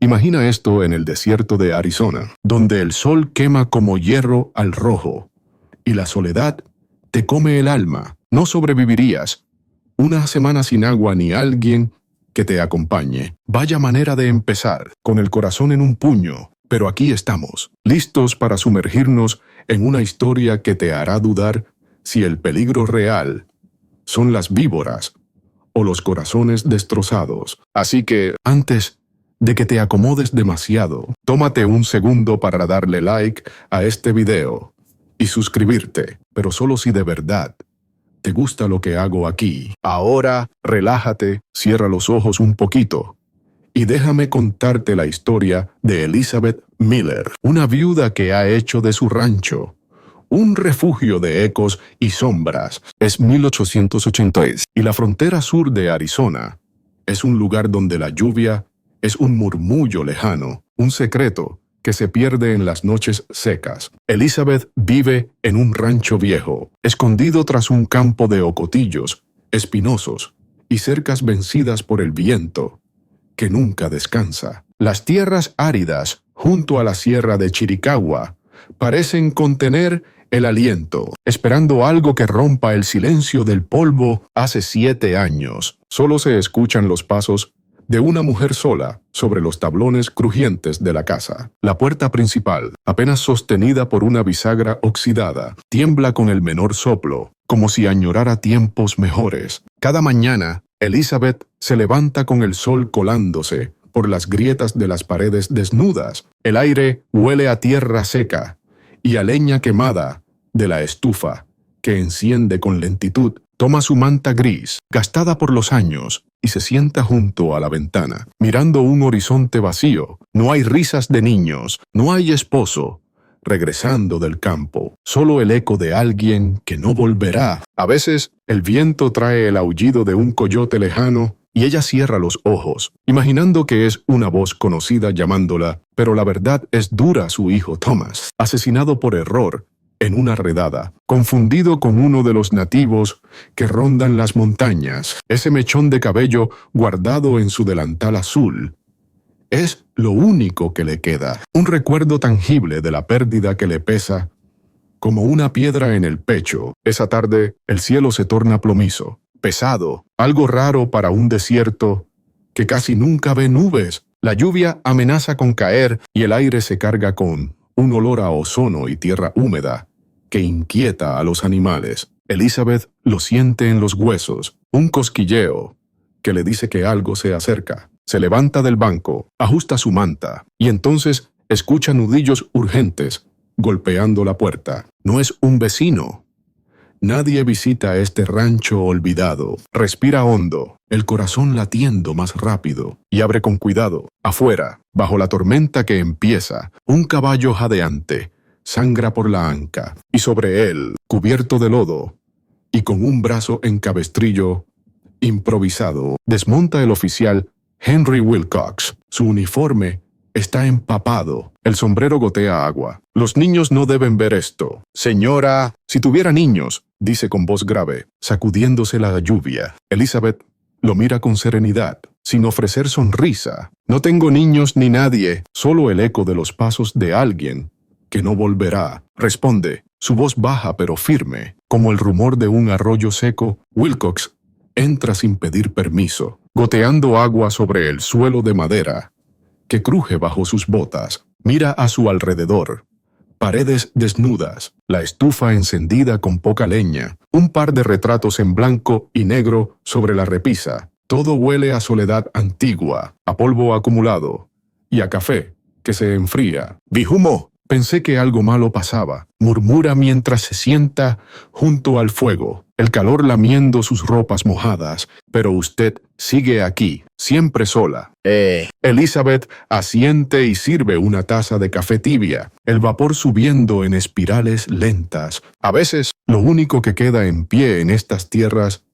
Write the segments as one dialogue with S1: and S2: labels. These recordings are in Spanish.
S1: Imagina esto en el desierto de Arizona, donde el sol quema como hierro al rojo, y la soledad te come el alma. No sobrevivirías una semana sin agua ni alguien que te acompañe. Vaya manera de empezar, con el corazón en un puño. Pero aquí estamos, listos para sumergirnos en una historia que te hará dudar si el peligro real son las víboras o los corazones destrozados. Así que, antes de que te acomodes demasiado, tómate un segundo para darle like a este video y suscribirte, pero solo si de verdad te gusta lo que hago aquí. Ahora, relájate, cierra los ojos un poquito y déjame contarte la historia de Elizabeth Miller, una viuda que ha hecho de su rancho un refugio de ecos y sombras. Es 1883 y la frontera sur de Arizona es un lugar donde la lluvia es un murmullo lejano, un secreto que se pierde en las noches secas. Elizabeth vive en un rancho viejo, escondido tras un campo de ocotillos espinosos y cercas vencidas por el viento, que nunca descansa. Las tierras áridas junto a la sierra de Chiricahua parecen contener el aliento, esperando algo que rompa el silencio del polvo. Hace 7 años, solo se escuchan los pasos de una mujer sola sobre los tablones crujientes de la casa. La puerta principal, apenas sostenida por una bisagra oxidada, tiembla con el menor soplo, como si añorara tiempos mejores. Cada mañana, Elizabeth se levanta con el sol colándose por las grietas de las paredes desnudas. El aire huele a tierra seca y a leña quemada de la estufa, que enciende con lentitud. Toma su manta gris, gastada por los años, y se sienta junto a la ventana, mirando un horizonte vacío. No hay risas de niños, no hay esposo regresando del campo, solo el eco de alguien que no volverá. A veces, el viento trae el aullido de un coyote lejano y ella cierra los ojos, imaginando que es una voz conocida llamándola, pero la verdad es dura. Su hijo Thomas, asesinado por error en una redada, confundido con uno de los nativos que rondan las montañas. Ese mechón de cabello guardado en su delantal azul es lo único que le queda, un recuerdo tangible de la pérdida que le pesa como una piedra en el pecho. Esa tarde, el cielo se torna plomizo, pesado, algo raro para un desierto que casi nunca ve nubes. La lluvia amenaza con caer y el aire se carga con un olor a ozono y tierra húmeda que inquieta a los animales. Elizabeth lo siente en los huesos, un cosquilleo que le dice que algo se acerca. Se levanta del banco, ajusta su manta y entonces escucha nudillos urgentes golpeando la puerta. No es un vecino. Nadie visita este rancho olvidado. Respira hondo, el corazón latiendo más rápido, y abre con cuidado. Afuera, bajo la tormenta que empieza, un caballo jadeante sangra por la anca, y sobre él, cubierto de lodo y con un brazo en cabestrillo improvisado, desmonta el oficial Henry Wilcox. Su uniforme está empapado, el sombrero gotea agua. Los niños no deben ver esto. Señora, si tuviera niños, dice con voz grave, sacudiéndose la lluvia. Elizabeth lo mira con serenidad, sin ofrecer sonrisa. No tengo niños ni nadie, solo el eco de los pasos de alguien que no volverá, responde, su voz baja pero firme, como el rumor de un arroyo seco. Wilcox entra sin pedir permiso, goteando agua sobre el suelo de madera que cruje bajo sus botas. Mira a su alrededor. Paredes desnudas, la estufa encendida con poca leña, un par de retratos en blanco y negro sobre la repisa. Todo huele a soledad antigua, a polvo acumulado y a café que se enfría. «Bijumo, pensé que algo malo pasaba», murmura mientras se sienta junto al fuego, el calor lamiendo sus ropas mojadas. «Pero usted sigue aquí, siempre sola». Elizabeth asiente y sirve una taza de café tibia, el vapor subiendo en espirales lentas. A veces, lo único que queda en pie en estas tierras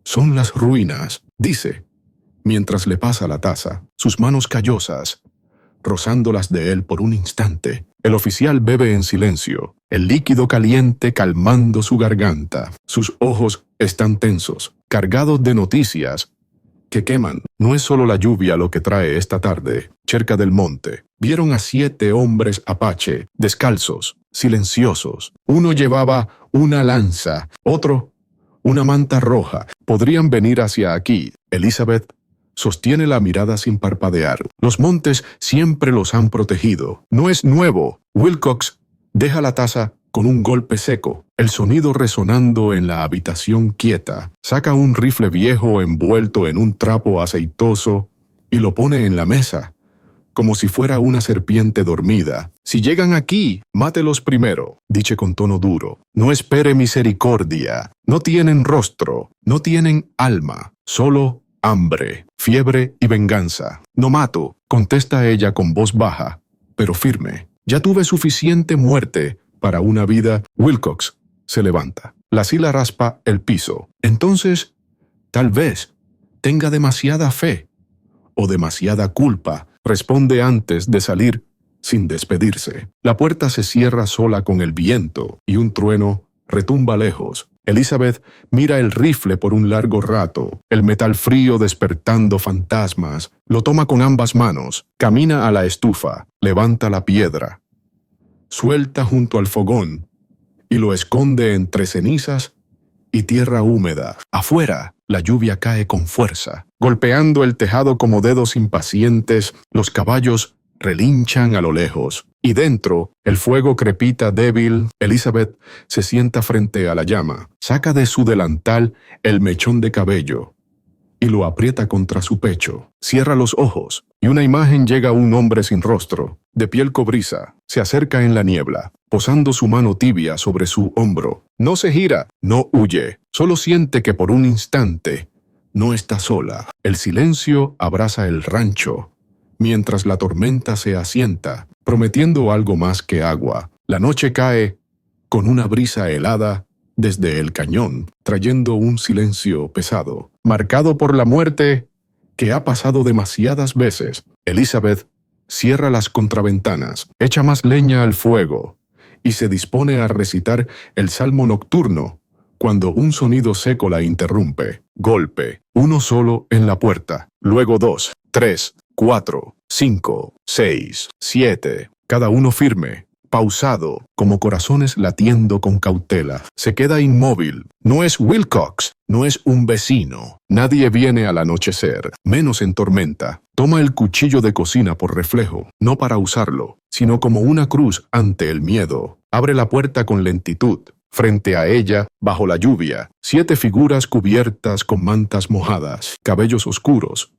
S1: son las ruinas, dice, mientras le pasa la taza, sus manos callosas, rozándolas de él por un instante. El oficial bebe en silencio, el líquido caliente calmando su garganta. Sus ojos están tensos, cargados de noticias que queman. No es solo la lluvia lo que trae esta tarde, cerca del monte. Vieron a 7 hombres apache, descalzos, silenciosos. Uno llevaba una lanza, otro una manta roja. Podrían venir hacia aquí. Elizabeth sostiene la mirada sin parpadear. Los montes siempre los han protegido. No es nuevo. Wilcox deja la taza con un golpe seco, el sonido resonando en la habitación quieta. Saca un rifle viejo envuelto en un trapo aceitoso y lo pone en la mesa, como si fuera una serpiente dormida. «Si llegan aquí, mátelos primero», dice con tono duro. «No espere misericordia. No tienen rostro, no tienen alma, solo hambre, fiebre y venganza». «No mato», contesta ella con voz baja, pero firme. «Ya tuve suficiente muerte para una vida». Wilcox se levanta. La silla raspa el piso. «Entonces, tal vez tenga demasiada fe o demasiada culpa», responde antes de salir sin despedirse. La puerta se cierra sola con el viento y un trueno retumba lejos. Elizabeth mira el rifle por un largo rato, el metal frío despertando fantasmas. Lo toma con ambas manos, camina a la estufa, levanta la piedra, suelta junto al fogón y lo esconde entre cenizas y tierra húmeda. Afuera, la lluvia cae con fuerza, golpeando el tejado como dedos impacientes. Los caballos relinchan a lo lejos, y dentro, el fuego crepita débil. Elizabeth se sienta frente a la llama, saca de su delantal el mechón de cabello y lo aprieta contra su pecho. Cierra los ojos, y una imagen llega a un hombre sin rostro, de piel cobriza. Se acerca en la niebla, posando su mano tibia sobre su hombro. No se gira, no huye, solo siente que por un instante no está sola. El silencio abraza el rancho, mientras la tormenta se asienta, prometiendo algo más que agua. La noche cae con una brisa helada desde el cañón, trayendo un silencio pesado, marcado por la muerte que ha pasado demasiadas veces. Elizabeth cierra las contraventanas, echa más leña al fuego y se dispone a recitar el salmo nocturno cuando un sonido seco la interrumpe. Golpe, uno solo en la puerta, luego 2, 3, 4, 5, 6, 7, cada uno firme, pausado, como corazones latiendo con cautela. Se queda inmóvil. No es Wilcox, no es un vecino. Nadie viene al anochecer, menos en tormenta. Toma el cuchillo de cocina por reflejo, no para usarlo, sino como una cruz ante el miedo. Abre la puerta con lentitud. Frente a ella, bajo la lluvia, 7 figuras cubiertas con mantas mojadas, cabellos oscuros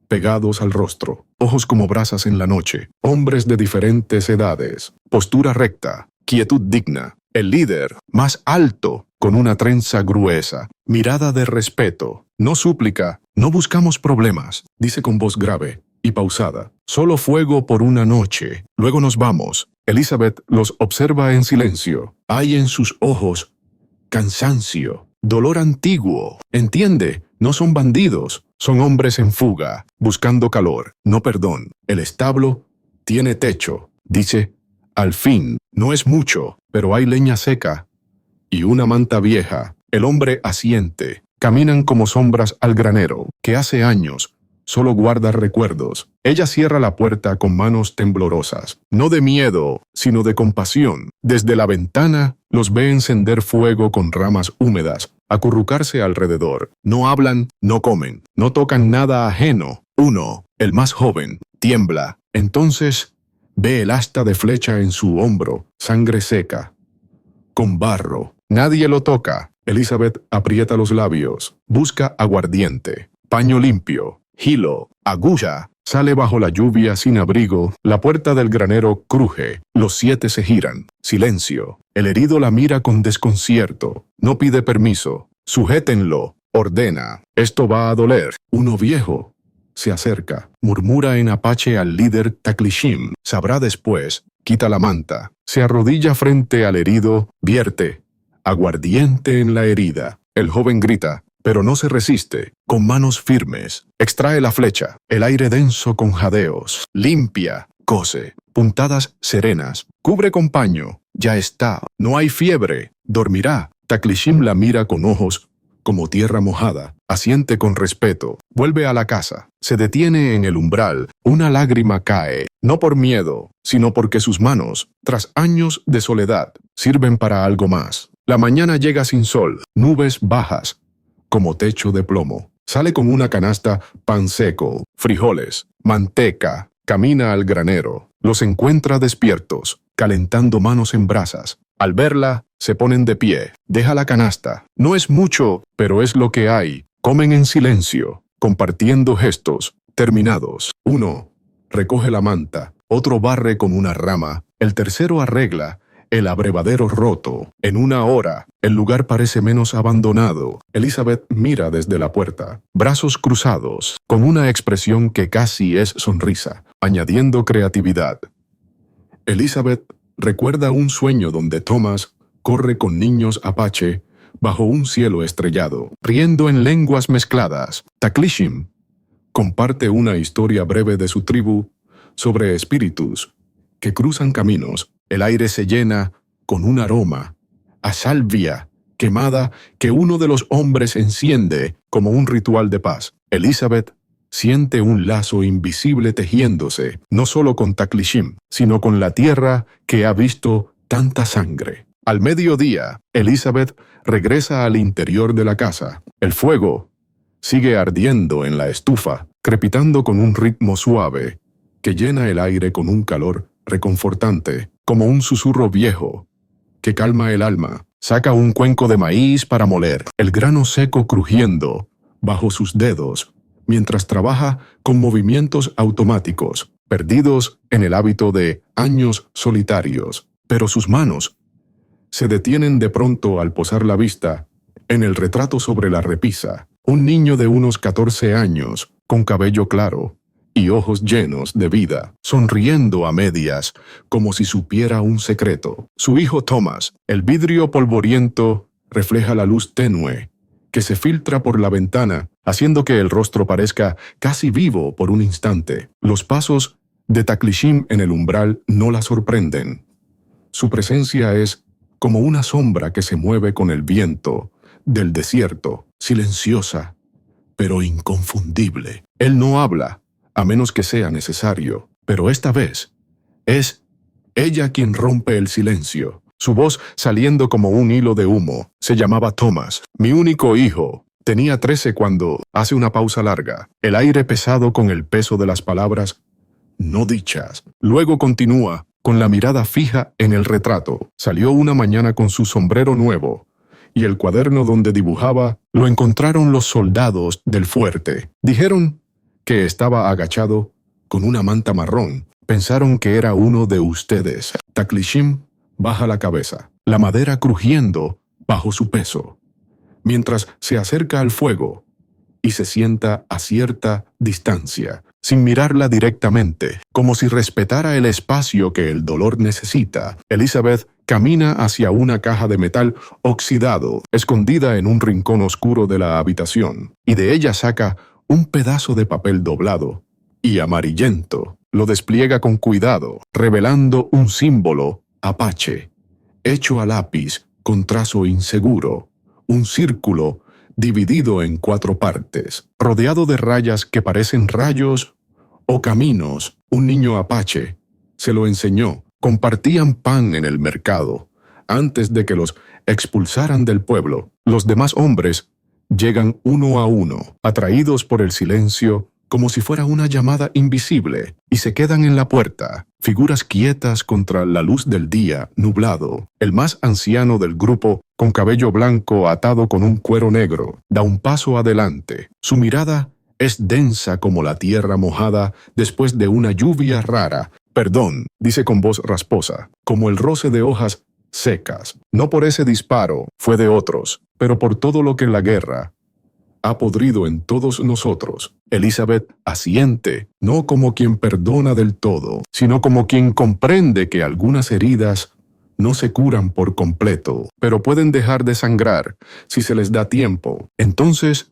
S1: pegados al rostro, ojos como brasas en la noche, hombres de diferentes edades, postura recta, quietud digna. El líder, más alto, con una trenza gruesa, mirada de respeto, no súplica. «No buscamos problemas», dice con voz grave y pausada. «Solo fuego por una noche, luego nos vamos». Elizabeth los observa en silencio. Hay en sus ojos cansancio, dolor antiguo. Entiende, no son bandidos, son hombres en fuga, buscando calor, no perdón. El establo tiene techo, dice. Al fin, no es mucho, pero hay leña seca y una manta vieja. El hombre asiente. Caminan como sombras al granero, que hace años solo guarda recuerdos. Ella cierra la puerta con manos temblorosas, no de miedo, sino de compasión. Desde la ventana los ve encender fuego con ramas húmedas, acurrucarse alrededor. No hablan, no comen, no tocan nada ajeno. Uno, el más joven, tiembla. Entonces ve el asta de flecha en su hombro, sangre seca, con barro. Nadie lo toca. Elizabeth aprieta los labios, busca aguardiente, paño limpio, hilo, aguja. Sale bajo la lluvia sin abrigo. La puerta del granero cruje. Los 7 se giran. Silencio. El herido la mira con desconcierto. No pide permiso. «Sujétenlo», ordena. «Esto va a doler». Uno viejo se acerca. Murmura en apache al líder Taklishim. Sabrá después. Quita la manta. Se arrodilla frente al herido. Vierte aguardiente en la herida. El joven grita, pero no se resiste. Con manos firmes, extrae la flecha. El aire denso con jadeos. Limpia, cose. Puntadas serenas. Cubre con paño. Ya está. No hay fiebre. Dormirá. Taklishim la mira con ojos como tierra mojada, asiente con respeto, vuelve a la casa, se detiene en el umbral, una lágrima cae, no por miedo, sino porque sus manos, tras años de soledad, sirven para algo más. La mañana llega sin sol, nubes bajas, como techo de plomo. Sale con una canasta, pan seco, frijoles, manteca, camina al granero. Los encuentra despiertos, calentando manos en brasas. Al verla, se ponen de pie, deja la canasta. No es mucho, pero es lo que hay. Comen en silencio, compartiendo gestos, terminados. Uno recoge la manta, otro barre con una rama, el tercero arregla el abrevadero roto. En una hora, el lugar parece menos abandonado. Elizabeth mira desde la puerta, brazos cruzados, con una expresión que casi es sonrisa, añadiendo creatividad. Elizabeth recuerda un sueño donde Thomas corre con niños apache bajo un cielo estrellado, riendo en lenguas mezcladas. Taklishim comparte una historia breve de su tribu sobre espíritus que cruzan caminos. El aire se llena con un aroma a salvia quemada que uno de los hombres enciende como un ritual de paz. Elizabeth siente un lazo invisible tejiéndose, no solo con Taklishim, sino con la tierra que ha visto tanta sangre. Al mediodía, Elizabeth regresa al interior de la casa. El fuego sigue ardiendo en la estufa, crepitando con un ritmo suave que llena el aire con un calor reconfortante, como un susurro viejo que calma el alma. Saca un cuenco de maíz para moler, el grano seco crujiendo bajo sus dedos, mientras trabaja con movimientos automáticos, perdidos en el hábito de años solitarios. Pero sus manos se detienen de pronto al posar la vista en el retrato sobre la repisa. Un niño de unos 14 años, con cabello claro y ojos llenos de vida, sonriendo a medias, como si supiera un secreto. Su hijo Thomas. El vidrio polvoriento refleja la luz tenue que se filtra por la ventana, haciendo que el rostro parezca casi vivo por un instante. Los pasos de Taklishim en el umbral no la sorprenden. Su presencia es como una sombra que se mueve con el viento del desierto, silenciosa, pero inconfundible. Él no habla, a menos que sea necesario, pero esta vez es ella quien rompe el silencio. Su voz saliendo como un hilo de humo. Se llamaba Thomas, mi único hijo. Tenía 13 cuando hace una pausa larga, el aire pesado con el peso de las palabras no dichas. Luego continúa, con la mirada fija en el retrato. Salió una mañana con su sombrero nuevo, y el cuaderno donde dibujaba lo encontraron los soldados del fuerte. Dijeron que estaba agachado con una manta marrón. Pensaron que era uno de ustedes. Taklishim baja la cabeza, la madera crujiendo bajo su peso, mientras se acerca al fuego y se sienta a cierta distancia, sin mirarla directamente, como si respetara el espacio que el dolor necesita. Elizabeth camina hacia una caja de metal oxidado, escondida en un rincón oscuro de la habitación, y de ella saca un pedazo de papel doblado y amarillento. Lo despliega con cuidado, revelando un símbolo apache, hecho a lápiz con trazo inseguro, un círculo dividido en 4 partes, rodeado de rayas que parecen rayos o caminos. Un niño apache se lo enseñó. Compartían pan en el mercado antes de que los expulsaran del pueblo. Los demás hombres llegan uno a uno, atraídos por el silencio, como si fuera una llamada invisible, y se quedan en la puerta, figuras quietas contra la luz del día nublado. El más anciano del grupo, con cabello blanco atado con un cuero negro, da un paso adelante. Su mirada es densa como la tierra mojada después de una lluvia rara. Perdón, dice con voz rasposa, como el roce de hojas secas. No por ese disparo, fue de otros, pero por todo lo que la guerra ha podrido en todos nosotros. Elizabeth asiente, no como quien perdona del todo, sino como quien comprende que algunas heridas no se curan por completo, pero pueden dejar de sangrar si se les da tiempo. Entonces,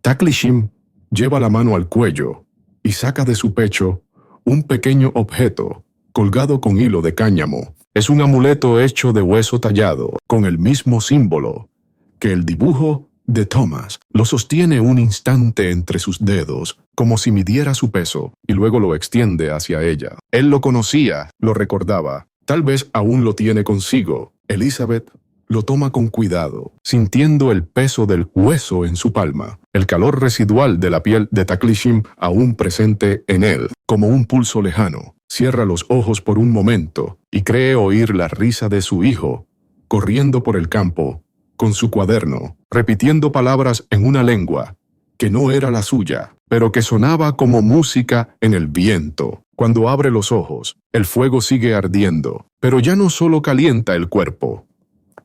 S1: Taklishim lleva la mano al cuello y saca de su pecho un pequeño objeto colgado con hilo de cáñamo. Es un amuleto hecho de hueso tallado, con el mismo símbolo que el dibujo de Thomas. Lo sostiene un instante entre sus dedos, como si midiera su peso, y luego lo extiende hacia ella. Él lo conocía, lo recordaba. Tal vez aún lo tiene consigo. Elizabeth lo toma con cuidado, sintiendo el peso del hueso en su palma, el calor residual de la piel de Taklishin aún presente en él, como un pulso lejano. Cierra los ojos por un momento y cree oír la risa de su hijo, corriendo por el campo, con su cuaderno, repitiendo palabras en una lengua que no era la suya, pero que sonaba como música en el viento. Cuando abre los ojos, el fuego sigue ardiendo, pero ya no solo calienta el cuerpo.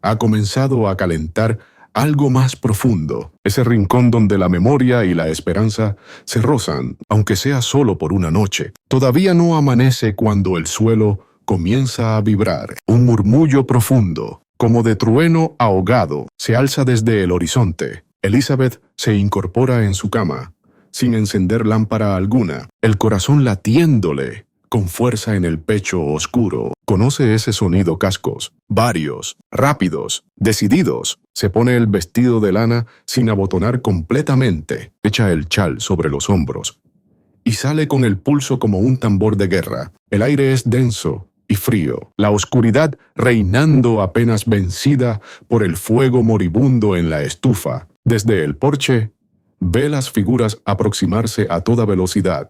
S1: Ha comenzado a calentar algo más profundo, ese rincón donde la memoria y la esperanza se rozan, aunque sea solo por una noche. Todavía no amanece cuando el suelo comienza a vibrar. Un murmullo profundo, como de trueno ahogado, se alza desde el horizonte. Elizabeth se incorpora en su cama, sin encender lámpara alguna, el corazón latiéndole con fuerza en el pecho oscuro. Conoce ese sonido: cascos, varios, rápidos, decididos. Se pone el vestido de lana sin abotonar completamente, echa el chal sobre los hombros y sale con el pulso como un tambor de guerra. El aire es denso y frío, la oscuridad reinando apenas vencida por el fuego moribundo en la estufa. Desde el porche, ve las figuras aproximarse a toda velocidad.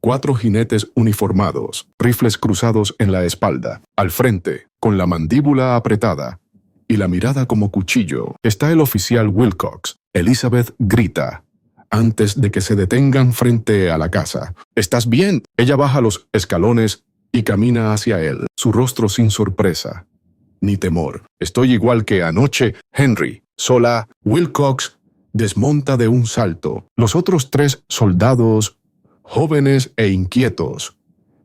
S1: 4 jinetes uniformados, rifles cruzados en la espalda. Al frente, con la mandíbula apretada y la mirada como cuchillo, está el oficial Wilcox. Elizabeth grita, antes de que se detengan frente a la casa. ¿Estás bien? Ella baja los escalones y camina hacia él, su rostro sin sorpresa ni temor. Estoy igual que anoche, Henry. Sola. Wilcox desmonta de un salto. Los otros 3 soldados, jóvenes e inquietos,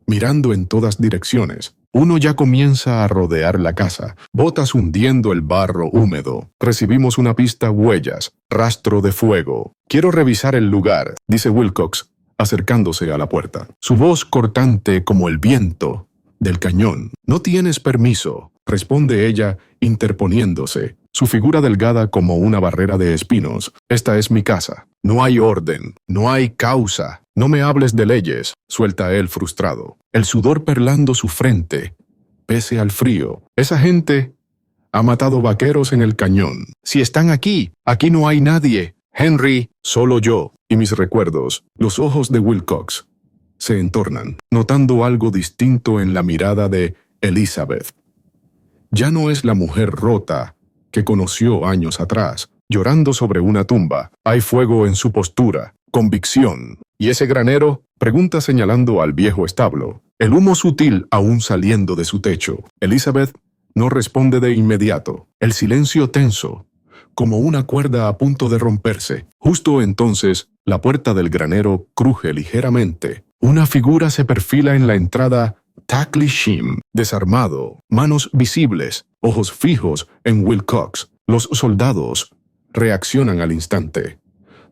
S1: mirando en todas direcciones. Uno ya comienza a rodear la casa, botas hundiendo el barro húmedo. Recibimos una pista: huellas, rastro de fuego. Quiero revisar el lugar, dice Wilcox, acercándose a la puerta. Su voz cortante como el viento del cañón. No tienes permiso, responde ella, interponiéndose, su figura delgada como una barrera de espinos. Esta es mi casa. No hay orden, no hay causa. No me hables de leyes, suelta él frustrado, el sudor perlando su frente, pese al frío. Esa gente ha matado vaqueros en el cañón. Si están aquí, aquí no hay nadie. Henry, solo yo y mis recuerdos. Los ojos de Wilcox se entornan, notando algo distinto en la mirada de Elizabeth. Ya no es la mujer rota que conoció años atrás, llorando sobre una tumba. Hay fuego en su postura, convicción. ¿Y ese granero?, pregunta señalando al viejo establo, el humo sutil aún saliendo de su techo. Elizabeth no responde de inmediato, el silencio tenso, como una cuerda a punto de romperse. Justo entonces, la puerta del granero cruje ligeramente. Una figura se perfila en la entrada. Taklishin, desarmado, manos visibles, ojos fijos en Wilcox. Los soldados reaccionan al instante.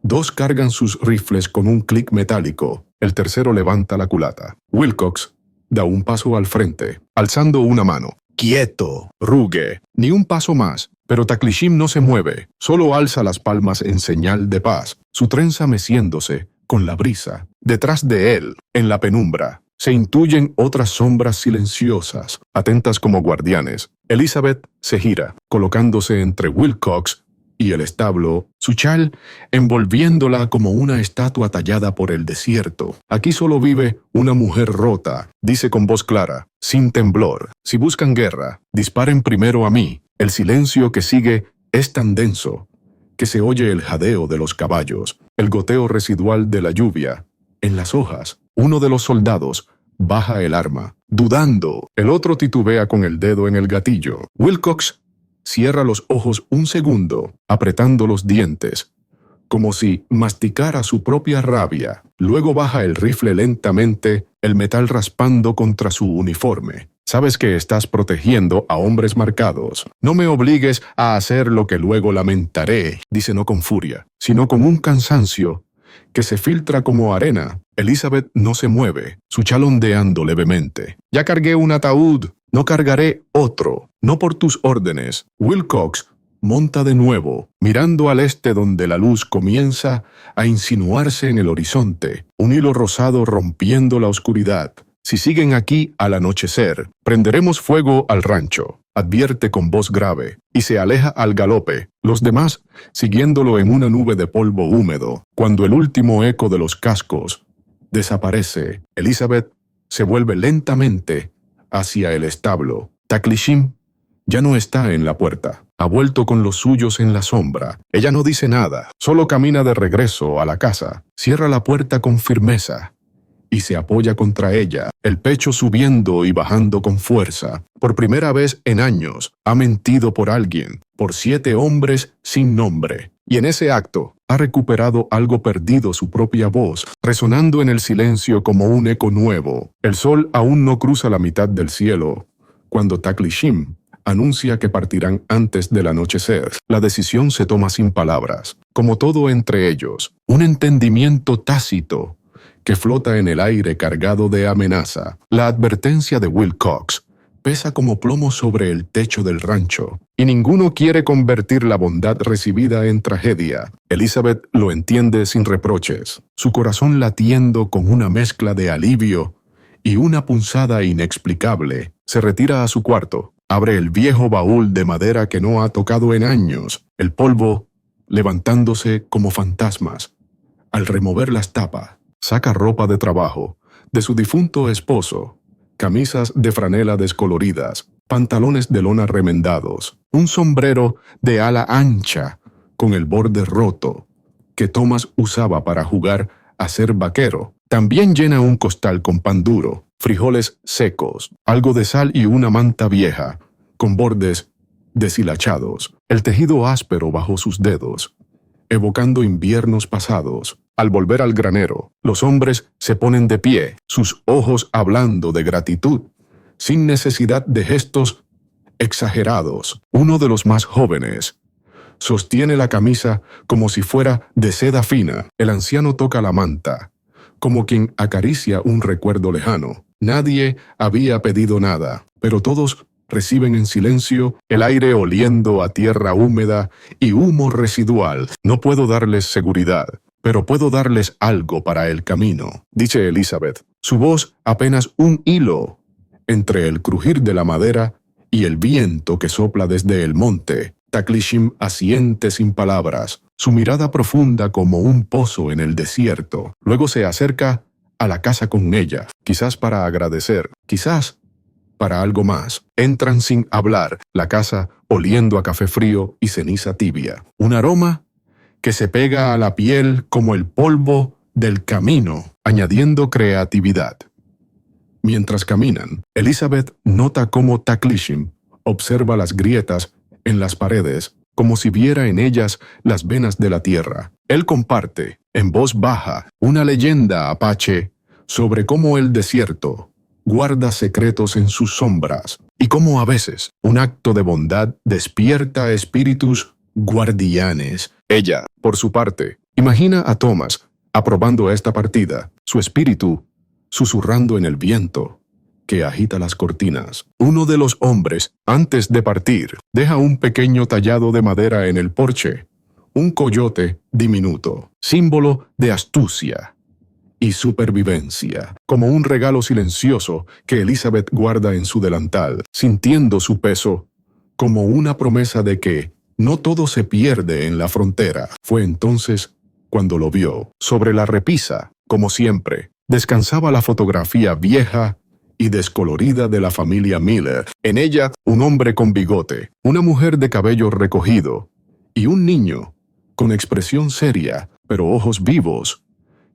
S1: 2 cargan sus rifles con un clic metálico. El tercero levanta la culata. Wilcox da un paso al frente, alzando una mano. ¡Quieto! Ruge. Ni un paso más. Pero Taklishin no se mueve, solo alza las palmas en señal de paz, su trenza meciéndose con la brisa. Detrás de él, en la penumbra, se intuyen otras sombras silenciosas, atentas como guardianes. Elizabeth se gira, colocándose entre Wilcox y el establo, su chal envolviéndola como una estatua tallada por el desierto. Aquí solo vive una mujer rota, dice con voz clara, sin temblor. Si buscan guerra, disparen primero a mí. El silencio que sigue es tan denso que se oye el jadeo de los caballos, el goteo residual de la lluvia en las hojas. Uno de los soldados baja el arma, dudando. El otro titubea con el dedo en el gatillo. Wilcox cierra los ojos un segundo, apretando los dientes, como si masticara su propia rabia. Luego baja el rifle lentamente, el metal raspando contra su uniforme. Sabes que estás protegiendo a hombres marcados. No me obligues a hacer lo que luego lamentaré, dice no con furia, sino con un cansancio que se filtra como arena. Elizabeth no se mueve, su chal ondeando levemente. Ya cargué un ataúd, no cargaré otro, no por tus órdenes. Wilcox monta de nuevo, mirando al este donde la luz comienza a insinuarse en el horizonte, un hilo rosado rompiendo la oscuridad. Si siguen aquí al anochecer, prenderemos fuego al rancho, advierte con voz grave, y se aleja al galope, los demás siguiéndolo en una nube de polvo húmedo. Cuando el último eco de los cascos desaparece, Elizabeth se vuelve lentamente hacia el establo. Taklishim ya no está en la puerta. Ha vuelto con los suyos en la sombra. Ella no dice nada, solo camina de regreso a la casa. Cierra la puerta con firmeza y se apoya contra ella, el pecho subiendo y bajando con fuerza. Por primera vez en años, ha mentido por alguien, por 7 hombres sin nombre. Y en ese acto, ha recuperado algo perdido, su propia voz, resonando en el silencio como un eco nuevo. El sol aún no cruza la mitad del cielo, cuando Taklishim anuncia que partirán antes del anochecer. La decisión se toma sin palabras, como todo entre ellos, un entendimiento tácito que flota en el aire cargado de amenaza. La advertencia de Will Cox pesa como plomo sobre el techo del rancho, y ninguno quiere convertir la bondad recibida en tragedia. Elizabeth lo entiende sin reproches, su corazón latiendo con una mezcla de alivio y una punzada inexplicable. Se retira a su cuarto, abre el viejo baúl de madera que no ha tocado en años, el polvo levantándose como fantasmas. Al remover las tapas, saca ropa de trabajo de su difunto esposo, camisas de franela descoloridas, pantalones de lona remendados, un sombrero de ala ancha con el borde roto que Thomas usaba para jugar a ser vaquero. También llena un costal con pan duro, frijoles secos, algo de sal y una manta vieja con bordes deshilachados, el tejido áspero bajo sus dedos, evocando inviernos pasados. Al volver al granero, los hombres se ponen de pie, sus ojos hablando de gratitud, sin necesidad de gestos exagerados. Uno de los más jóvenes sostiene la camisa como si fuera de seda fina. El anciano toca la manta, como quien acaricia un recuerdo lejano. Nadie había pedido nada, pero todos reciben en silencio, el aire oliendo a tierra húmeda y humo residual. No puedo darles seguridad, pero puedo darles algo para el camino, dice Elizabeth, su voz apenas un hilo entre el crujir de la madera y el viento que sopla desde el monte. Taklishim asiente sin palabras, su mirada profunda como un pozo en el desierto. Luego se acerca a la casa con ella, quizás para agradecer, quizás para algo más. Entran sin hablar, la casa oliendo a café frío y ceniza tibia. Un aroma que se pega a la piel como el polvo del camino, añadiendo creatividad. Mientras caminan, Elizabeth nota cómo Taklishim observa las grietas en las paredes, como si viera en ellas las venas de la tierra. Él comparte, en voz baja, una leyenda apache sobre cómo el desierto guarda secretos en sus sombras, y cómo a veces un acto de bondad despierta espíritus guardianes. Ella, por su parte, imagina a Thomas aprobando esta partida, su espíritu susurrando en el viento que agita las cortinas. Uno de los hombres, antes de partir, deja un pequeño tallado de madera en el porche, un coyote diminuto, símbolo de astucia y supervivencia, como un regalo silencioso que Elizabeth guarda en su delantal, sintiendo su peso como una promesa de que no todo se pierde en la frontera. Fue entonces cuando lo vio. Sobre la repisa, como siempre, descansaba la fotografía vieja y descolorida de la familia Miller. En ella, un hombre con bigote, una mujer de cabello recogido y un niño con expresión seria, pero ojos vivos,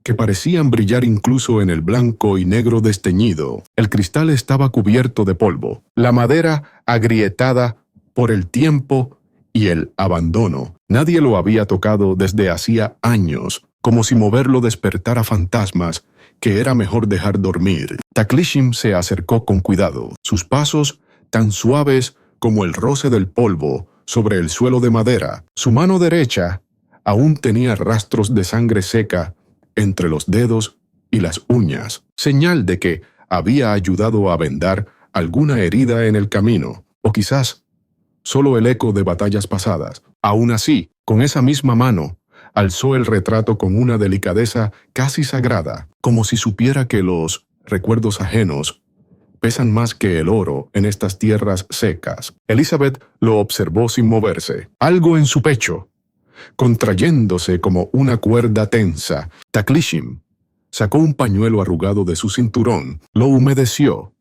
S1: que parecían brillar incluso en el blanco y negro desteñido. El cristal estaba cubierto de polvo, la madera agrietada por el tiempo y el abandono. Nadie lo había tocado desde hacía años, como si moverlo despertara fantasmas que era mejor dejar dormir. Taklishim se acercó con cuidado, sus pasos tan suaves como el roce del polvo sobre el suelo de madera. Su mano derecha aún tenía rastros de sangre seca entre los dedos y las uñas, señal de que había ayudado a vendar alguna herida en el camino, o quizás solo el eco de batallas pasadas. Aún así, con esa misma mano, alzó el retrato con una delicadeza casi sagrada, como si supiera que los recuerdos ajenos pesan más que el oro en estas tierras secas. Elizabeth lo observó sin moverse. Algo en su pecho, contrayéndose como una cuerda tensa. Taklishim sacó un pañuelo arrugado de su cinturón, lo humedeció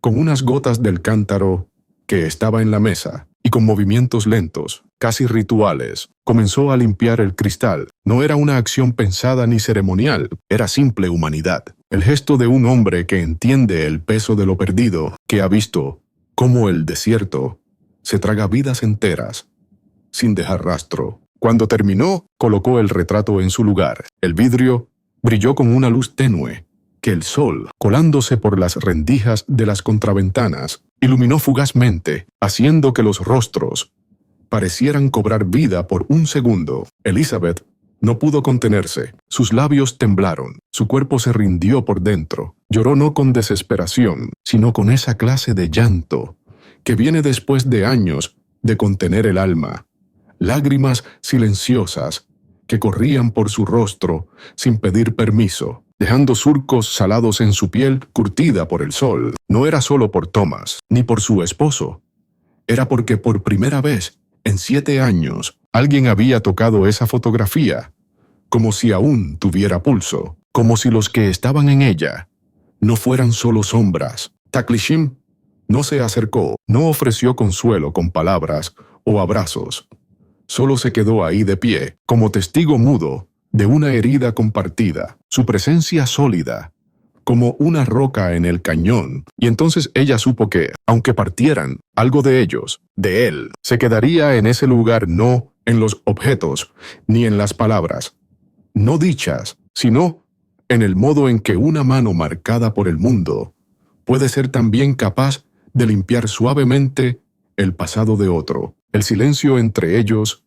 S1: con unas gotas del cántaro que estaba en la mesa, y con movimientos lentos, casi rituales, comenzó a limpiar el cristal. No era una acción pensada ni ceremonial, era simple humanidad. El gesto de un hombre que entiende el peso de lo perdido, que ha visto cómo el desierto se traga vidas enteras, sin dejar rastro. Cuando terminó, colocó el retrato en su lugar. El vidrio brilló con una luz tenue, que el sol, colándose por las rendijas de las contraventanas, iluminó fugazmente, haciendo que los rostros parecieran cobrar vida por un segundo. Elizabeth no pudo contenerse. Sus labios temblaron, su cuerpo se rindió por dentro. Lloró no con desesperación, sino con esa clase de llanto que viene después de años de contener el alma. Lágrimas silenciosas que corrían por su rostro sin pedir permiso, dejando surcos salados en su piel curtida por el sol. No era solo por Thomas, ni por su esposo. Era porque por primera vez en 7 años alguien había tocado esa fotografía, como si aún tuviera pulso, como si los que estaban en ella no fueran solo sombras. Taklishim no se acercó, no ofreció consuelo con palabras o abrazos. Solo se quedó ahí de pie, como testigo mudo de una herida compartida, su presencia sólida, como una roca en el cañón. Y entonces ella supo que, aunque partieran, algo de ellos, de él, se quedaría en ese lugar, no en los objetos, ni en las palabras, no dichas, sino en el modo en que una mano marcada por el mundo puede ser también capaz de limpiar suavemente el pasado de otro. El silencio entre ellos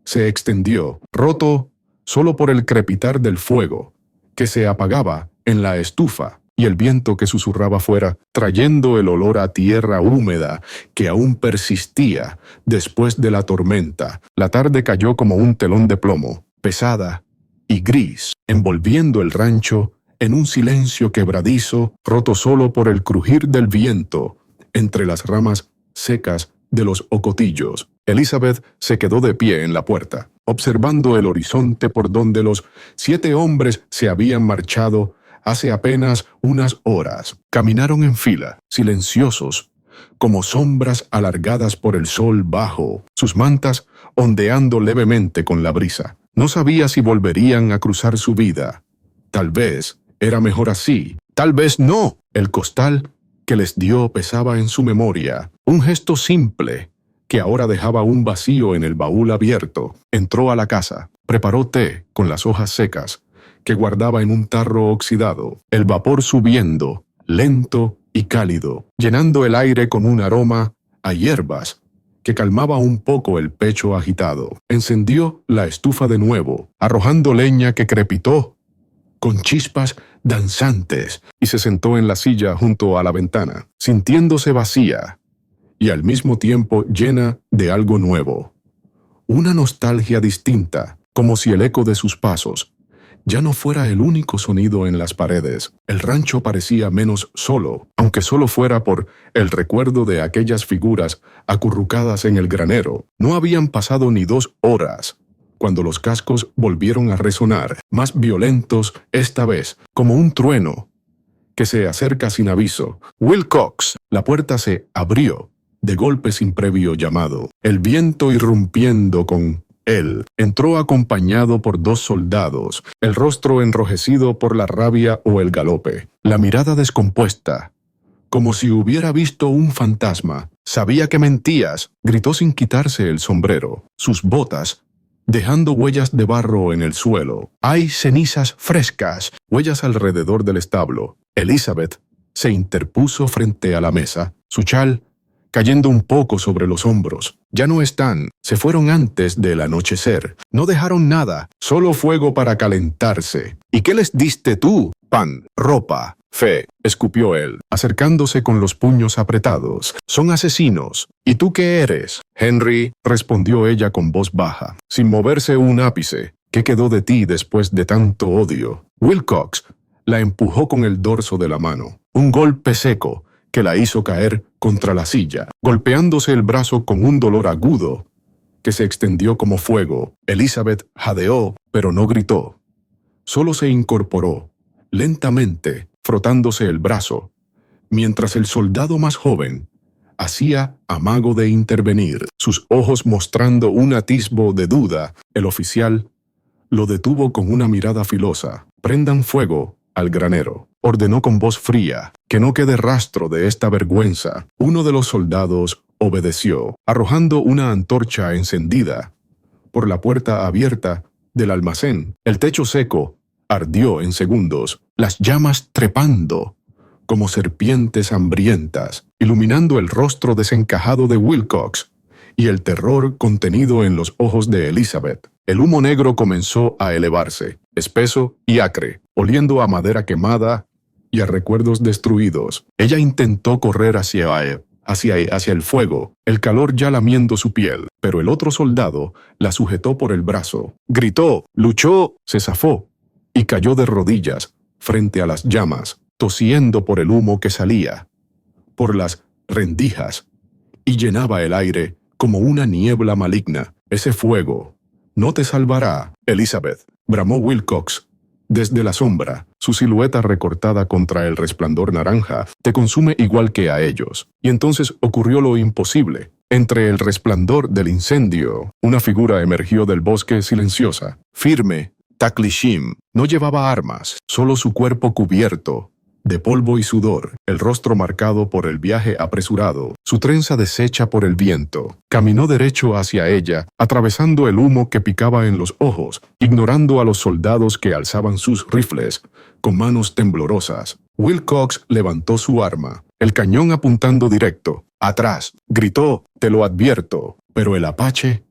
S1: se extendió, roto solo por el crepitar del fuego, que se apagaba en la estufa, y el viento que susurraba fuera, trayendo el olor a tierra húmeda que aún persistía después de la tormenta. La tarde cayó como un telón de plomo, pesada y gris, envolviendo el rancho en un silencio quebradizo, roto solo por el crujir del viento entre las ramas secas de los ocotillos. Elizabeth se quedó de pie en la puerta, observando el horizonte por donde los 7 hombres se habían marchado hace apenas unas horas. Caminaron en fila, silenciosos, como sombras alargadas por el sol bajo, sus mantas ondeando levemente con la brisa. No sabía si volverían a cruzar su vida. Tal vez era mejor así, tal vez no. El costal que les dio pesaba en su memoria, un gesto simple que ahora dejaba un vacío en el baúl abierto. Entró a la casa, preparó té con las hojas secas que guardaba en un tarro oxidado, el vapor subiendo, lento y cálido, llenando el aire con un aroma a hierbas que calmaba un poco el pecho agitado. Encendió la estufa de nuevo, arrojando leña que crepitó con chispas danzantes, y se sentó en la silla junto a la ventana, sintiéndose vacía y al mismo tiempo llena de algo nuevo. Una nostalgia distinta, como si el eco de sus pasos ya no fuera el único sonido en las paredes. El rancho parecía menos solo, aunque solo fuera por el recuerdo de aquellas figuras acurrucadas en el granero. No habían pasado ni 2 horas cuando los cascos volvieron a resonar, más violentos esta vez, como un trueno que se acerca sin aviso. Wilcox. La puerta se abrió de golpe sin previo llamado. El viento irrumpiendo con él. Entró acompañado por 2 soldados, el rostro enrojecido por la rabia o el galope, la mirada descompuesta, como si hubiera visto un fantasma. «Sabía que mentías», gritó sin quitarse el sombrero. Sus botas dejando huellas de barro en el suelo. «Hay cenizas frescas», huellas alrededor del establo. Elizabeth se interpuso frente a la mesa, su chal cayendo un poco sobre los hombros. «Ya no están, se fueron antes del anochecer. No dejaron nada, solo fuego para calentarse. ¿Y qué les diste tú? Pan, ropa, fe», escupió él, acercándose con los puños apretados. «Son asesinos. ¿Y tú qué eres? Henry, respondió ella con voz baja, sin moverse un ápice. ¿Qué quedó de ti después de tanto odio? Wilcox la empujó con el dorso de la mano. Un golpe seco que la hizo caer contra la silla, golpeándose el brazo con un dolor agudo que se extendió como fuego. Elizabeth jadeó, pero no gritó. Solo se incorporó, lentamente, frotándose el brazo, mientras el soldado más joven hacía amago de intervenir, sus ojos mostrando un atisbo de duda. El oficial lo detuvo con una mirada filosa. «Prendan fuego al granero», ordenó con voz fría, «que no quede rastro de esta vergüenza». Uno de los soldados obedeció, arrojando una antorcha encendida por la puerta abierta del almacén. El techo seco ardió en segundos, las llamas trepando como serpientes hambrientas, iluminando el rostro desencajado de Wilcox y el terror contenido en los ojos de Elizabeth. El humo negro comenzó a elevarse, espeso y acre, oliendo a madera quemada y a recuerdos destruidos. Ella intentó correr hacia el fuego, el calor ya lamiendo su piel, pero el otro soldado la sujetó por el brazo. Gritó, luchó, se zafó y cayó de rodillas frente a las llamas, tosiendo por el humo que salía por las rendijas y llenaba el aire como una niebla maligna. «Ese fuego no te salvará, Elizabeth», bramó Wilcox desde la sombra, su silueta recortada contra el resplandor naranja. «Te consume igual que a ellos». Y entonces ocurrió lo imposible. Entre el resplandor del incendio, una figura emergió del bosque silenciosa, firme. Takli-Shim no llevaba armas, solo su cuerpo cubierto de polvo y sudor, el rostro marcado por el viaje apresurado, su trenza deshecha por el viento. Caminó derecho hacia ella, atravesando el humo que picaba en los ojos, ignorando a los soldados que alzaban sus rifles con manos temblorosas. Wilcox levantó su arma, el cañón apuntando directo. «Atrás», gritó, «te lo advierto». Pero el apache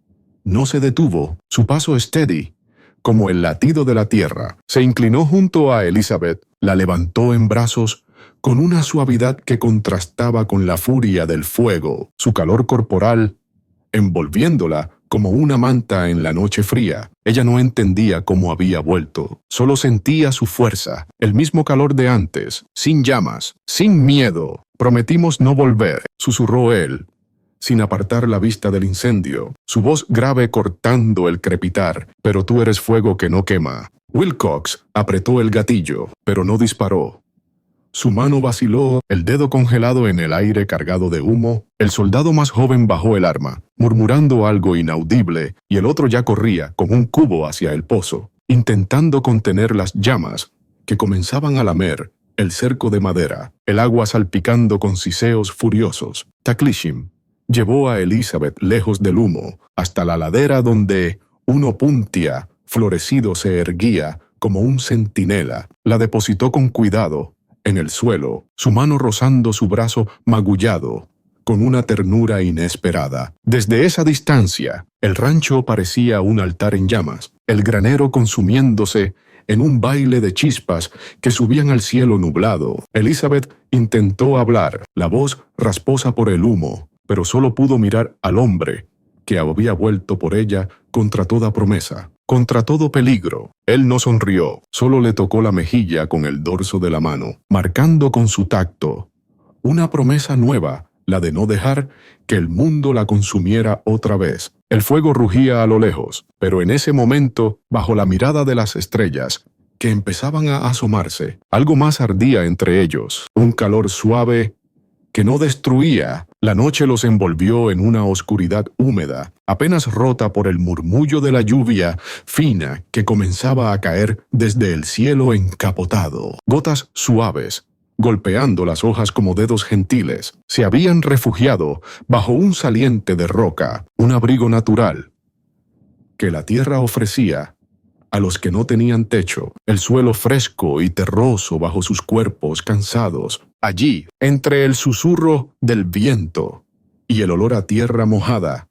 S1: no se detuvo, su paso steady, como el latido de la tierra. Se inclinó junto a Elizabeth, la levantó en brazos con una suavidad que contrastaba con la furia del fuego, su calor corporal envolviéndola como una manta en la noche fría. Ella no entendía cómo había vuelto, solo sentía su fuerza, el mismo calor de antes, sin llamas, sin miedo. «Prometimos no volver», susurró él, sin apartar la vista del incendio, su voz grave cortando el crepitar. «Pero tú eres fuego que no quema». Wilcox apretó el gatillo, pero no disparó. Su mano vaciló, el dedo congelado en el aire cargado de humo. El soldado más joven bajó el arma, murmurando algo inaudible, y el otro ya corría con un cubo hacia el pozo, intentando contener las llamas que comenzaban a lamer el cerco de madera, el agua salpicando con siseos furiosos. Takli-Shim llevó a Elizabeth lejos del humo, hasta la ladera donde un opuntia florecido se erguía como un centinela. La depositó con cuidado en el suelo, su mano rozando su brazo magullado, con una ternura inesperada. Desde esa distancia, el rancho parecía un altar en llamas, el granero consumiéndose en un baile de chispas que subían al cielo nublado. Elizabeth intentó hablar, la voz rasposa por el humo, pero solo pudo mirar al hombre que había vuelto por ella contra toda promesa, contra todo peligro. Él no sonrió, solo le tocó la mejilla con el dorso de la mano, marcando con su tacto una promesa nueva, la de no dejar que el mundo la consumiera otra vez. El fuego rugía a lo lejos, pero en ese momento, bajo la mirada de las estrellas, que empezaban a asomarse, algo más ardía entre ellos, un calor suave que no destruía. La noche los envolvió en una oscuridad húmeda, apenas rota por el murmullo de la lluvia fina que comenzaba a caer desde el cielo encapotado. Gotas suaves, golpeando las hojas como dedos gentiles, se habían refugiado bajo un saliente de roca, un abrigo natural que la tierra ofrecía a los que no tenían techo, el suelo fresco y terroso bajo sus cuerpos cansados. Allí, entre el susurro del viento y el olor a tierra mojada,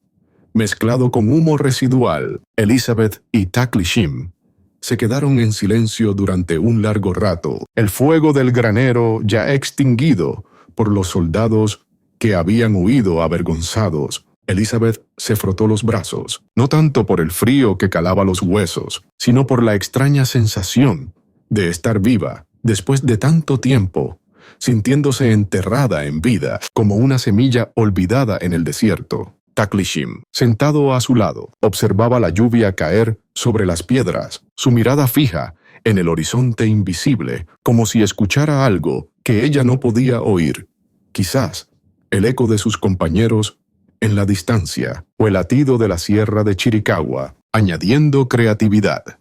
S1: mezclado con humo residual, Elizabeth y Takli-Shim se quedaron en silencio durante un largo rato, el fuego del granero ya extinguido por los soldados que habían huido avergonzados. Elizabeth se frotó los brazos, no tanto por el frío que calaba los huesos, sino por la extraña sensación de estar viva después de tanto tiempo, sintiéndose enterrada en vida como una semilla olvidada en el desierto. Taklishim, sentado a su lado, observaba la lluvia caer sobre las piedras, su mirada fija en el horizonte invisible, como si escuchara algo que ella no podía oír. Quizás el eco de sus compañeros en la distancia o el latido de la sierra de Chiricahua, añadiendo creatividad.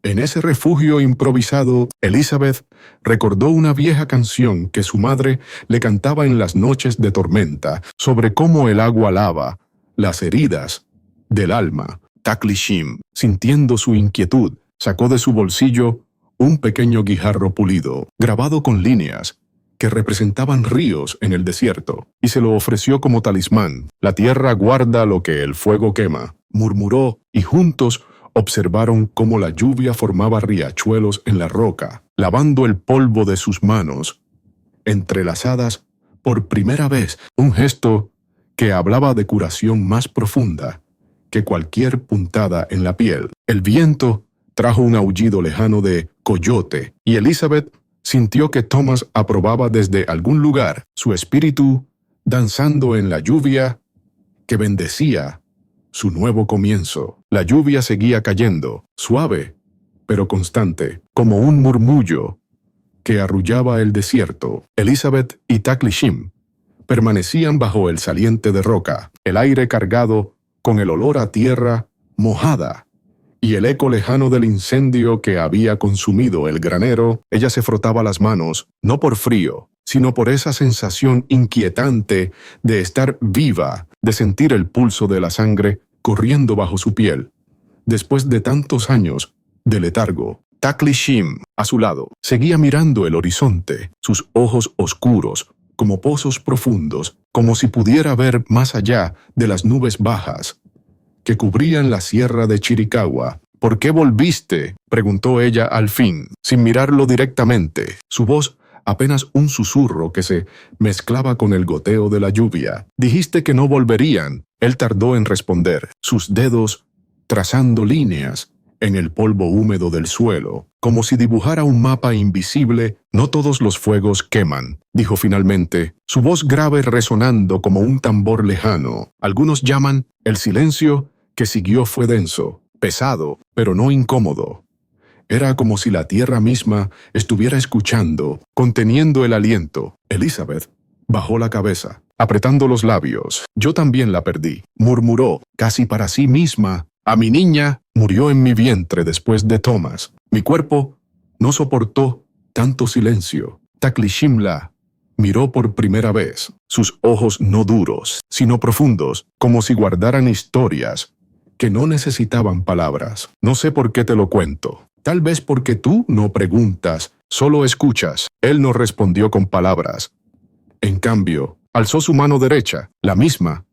S1: En ese refugio improvisado, Elizabeth recordó una vieja canción que su madre le cantaba en las noches de tormenta sobre cómo el agua lava las heridas del alma. Taklishim, sintiendo su inquietud, sacó de su bolsillo un pequeño guijarro pulido, grabado con líneas que representaban ríos en el desierto, y se lo ofreció como talismán. La tierra guarda lo que el fuego quema, murmuró, y juntos observaron cómo la lluvia formaba riachuelos en la roca, lavando el polvo de sus manos, entrelazadas por primera vez, un gesto que hablaba de curación más profunda que cualquier puntada en la piel. El viento trajo un aullido lejano de coyote, y Elizabeth sintió que Thomas aprobaba desde algún lugar, su espíritu danzando en la lluvia que bendecía su nuevo comienzo. La lluvia seguía cayendo, suave, pero constante, como un murmullo que arrullaba el desierto. Elizabeth y Taklishim permanecían bajo el saliente de roca, el aire cargado con el olor a tierra mojada y el eco lejano del incendio que había consumido el granero. Ella se frotaba las manos, no por frío, sino por esa sensación inquietante de estar viva, de sentir el pulso de la sangre corriendo bajo su piel, después de tantos años de letargo. Taklishim, a su lado, seguía mirando el horizonte, sus ojos oscuros, como pozos profundos, como si pudiera ver más allá de las nubes bajas que cubrían la sierra de Chiricahua. ¿Por qué volviste?, preguntó ella al fin, sin mirarlo directamente, su voz apenas un susurro que se mezclaba con el goteo de la lluvia. Dijiste que no volverían. Él tardó en responder, sus dedos trazando líneas en el polvo húmedo del suelo, como si dibujara un mapa invisible. No todos los fuegos queman, dijo finalmente, su voz grave resonando como un tambor lejano. Algunos llaman. El silencio que siguió fue denso, pesado, pero no incómodo. Era como si la tierra misma estuviera escuchando, conteniendo el aliento. Elizabeth bajó la cabeza, apretando los labios. Yo también la perdí, murmuró, casi para sí misma. A mi niña murió en mi vientre después de Thomas. Mi cuerpo no soportó tanto silencio. Taklishim la miró por primera vez, sus ojos no duros, sino profundos, como si guardaran historias que no necesitaban palabras. No sé por qué te lo cuento. Tal vez porque tú no preguntas, solo escuchas. Él no respondió con palabras. En cambio, alzó su mano derecha, la misma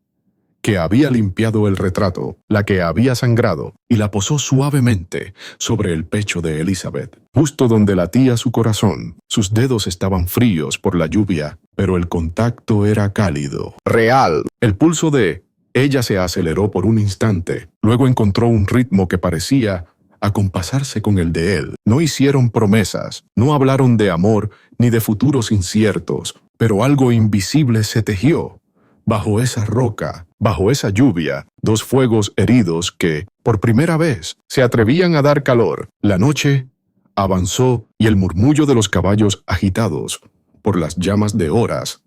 S1: que había limpiado el retrato, la que había sangrado, y la posó suavemente sobre el pecho de Elizabeth, justo donde latía su corazón. Sus dedos estaban fríos por la lluvia, pero el contacto era cálido, real. El pulso de ella se aceleró por un instante, luego encontró un ritmo que parecía acompasarse con el de él. No hicieron promesas, no hablaron de amor ni de futuros inciertos, pero algo invisible se tejió. Bajo esa roca, bajo esa lluvia, dos fuegos heridos que, por primera vez, se atrevían a dar calor. La noche avanzó y el murmullo de los caballos agitados por las llamas de horas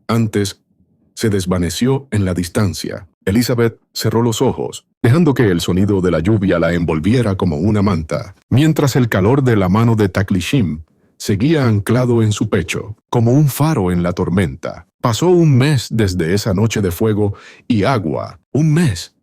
S1: antes se desvaneció en la distancia. Elizabeth cerró los ojos, dejando que el sonido de la lluvia la envolviera como una manta, mientras el calor de la mano de Taklishim seguía anclado en su pecho, como un faro en la tormenta. Pasó un mes desde esa noche de fuego y agua, un mes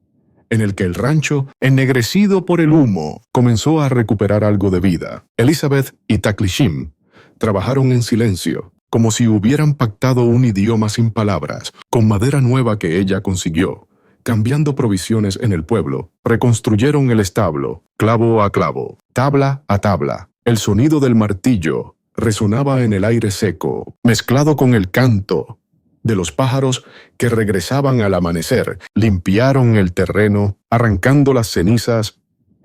S1: en el que el rancho, ennegrecido por el humo, comenzó a recuperar algo de vida. Elizabeth y Taklishim trabajaron en silencio, como si hubieran pactado un idioma sin palabras, con madera nueva que ella consiguió. Cambiando provisiones en el pueblo, reconstruyeron el establo, clavo a clavo, tabla a tabla. El sonido del martillo resonaba en el aire seco, mezclado con el canto de los pájaros que regresaban al amanecer, limpiaron el terreno, arrancando las cenizas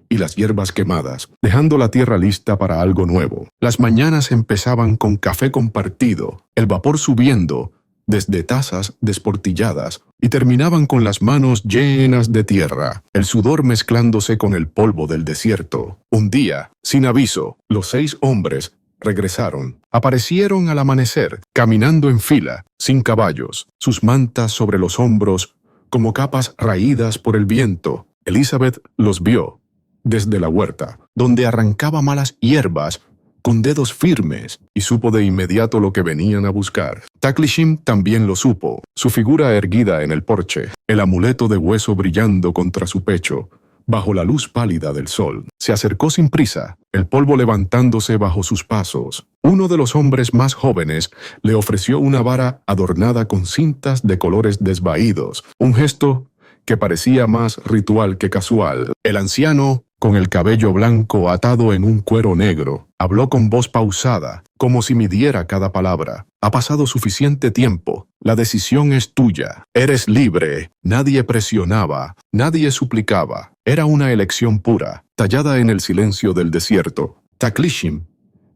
S1: y las hierbas quemadas, dejando la tierra lista para algo nuevo. Las mañanas empezaban con café compartido, el vapor subiendo desde tazas desportilladas y terminaban con las manos llenas de tierra, el sudor mezclándose con el polvo del desierto. Un día, sin aviso, los 6 hombres regresaron. Aparecieron al amanecer, caminando en fila, sin caballos, sus mantas sobre los hombros, como capas raídas por el viento. Elizabeth los vio desde la huerta, donde arrancaba malas hierbas con dedos firmes, y supo de inmediato lo que venían a buscar. Taklishin también lo supo, su figura erguida en el porche, el amuleto de hueso brillando contra su pecho, bajo la luz pálida del sol. Se acercó sin prisa, el polvo levantándose bajo sus pasos. Uno de los hombres más jóvenes le ofreció una vara adornada con cintas de colores desvaídos, un gesto que parecía más ritual que casual. El anciano, con el cabello blanco atado en un cuero negro, habló con voz pausada, como si midiera cada palabra. Ha pasado suficiente tiempo. La decisión es tuya. Eres libre. Nadie presionaba. Nadie suplicaba. Era una elección pura, tallada en el silencio del desierto. Taklishin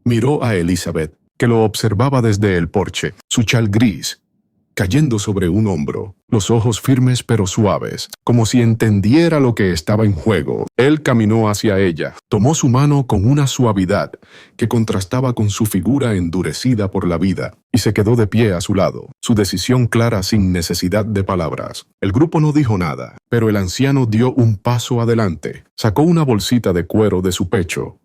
S1: miró a Elizabeth, que lo observaba desde el porche, su chal gris, cayendo sobre un hombro, los ojos firmes pero suaves, como si entendiera lo que estaba en juego. Él caminó hacia ella, tomó su mano con una suavidad que contrastaba con su figura endurecida por la vida, y se quedó de pie a su lado, su decisión clara sin necesidad de palabras. El grupo no dijo nada, pero el anciano dio un paso adelante, sacó una bolsita de cuero de su pecho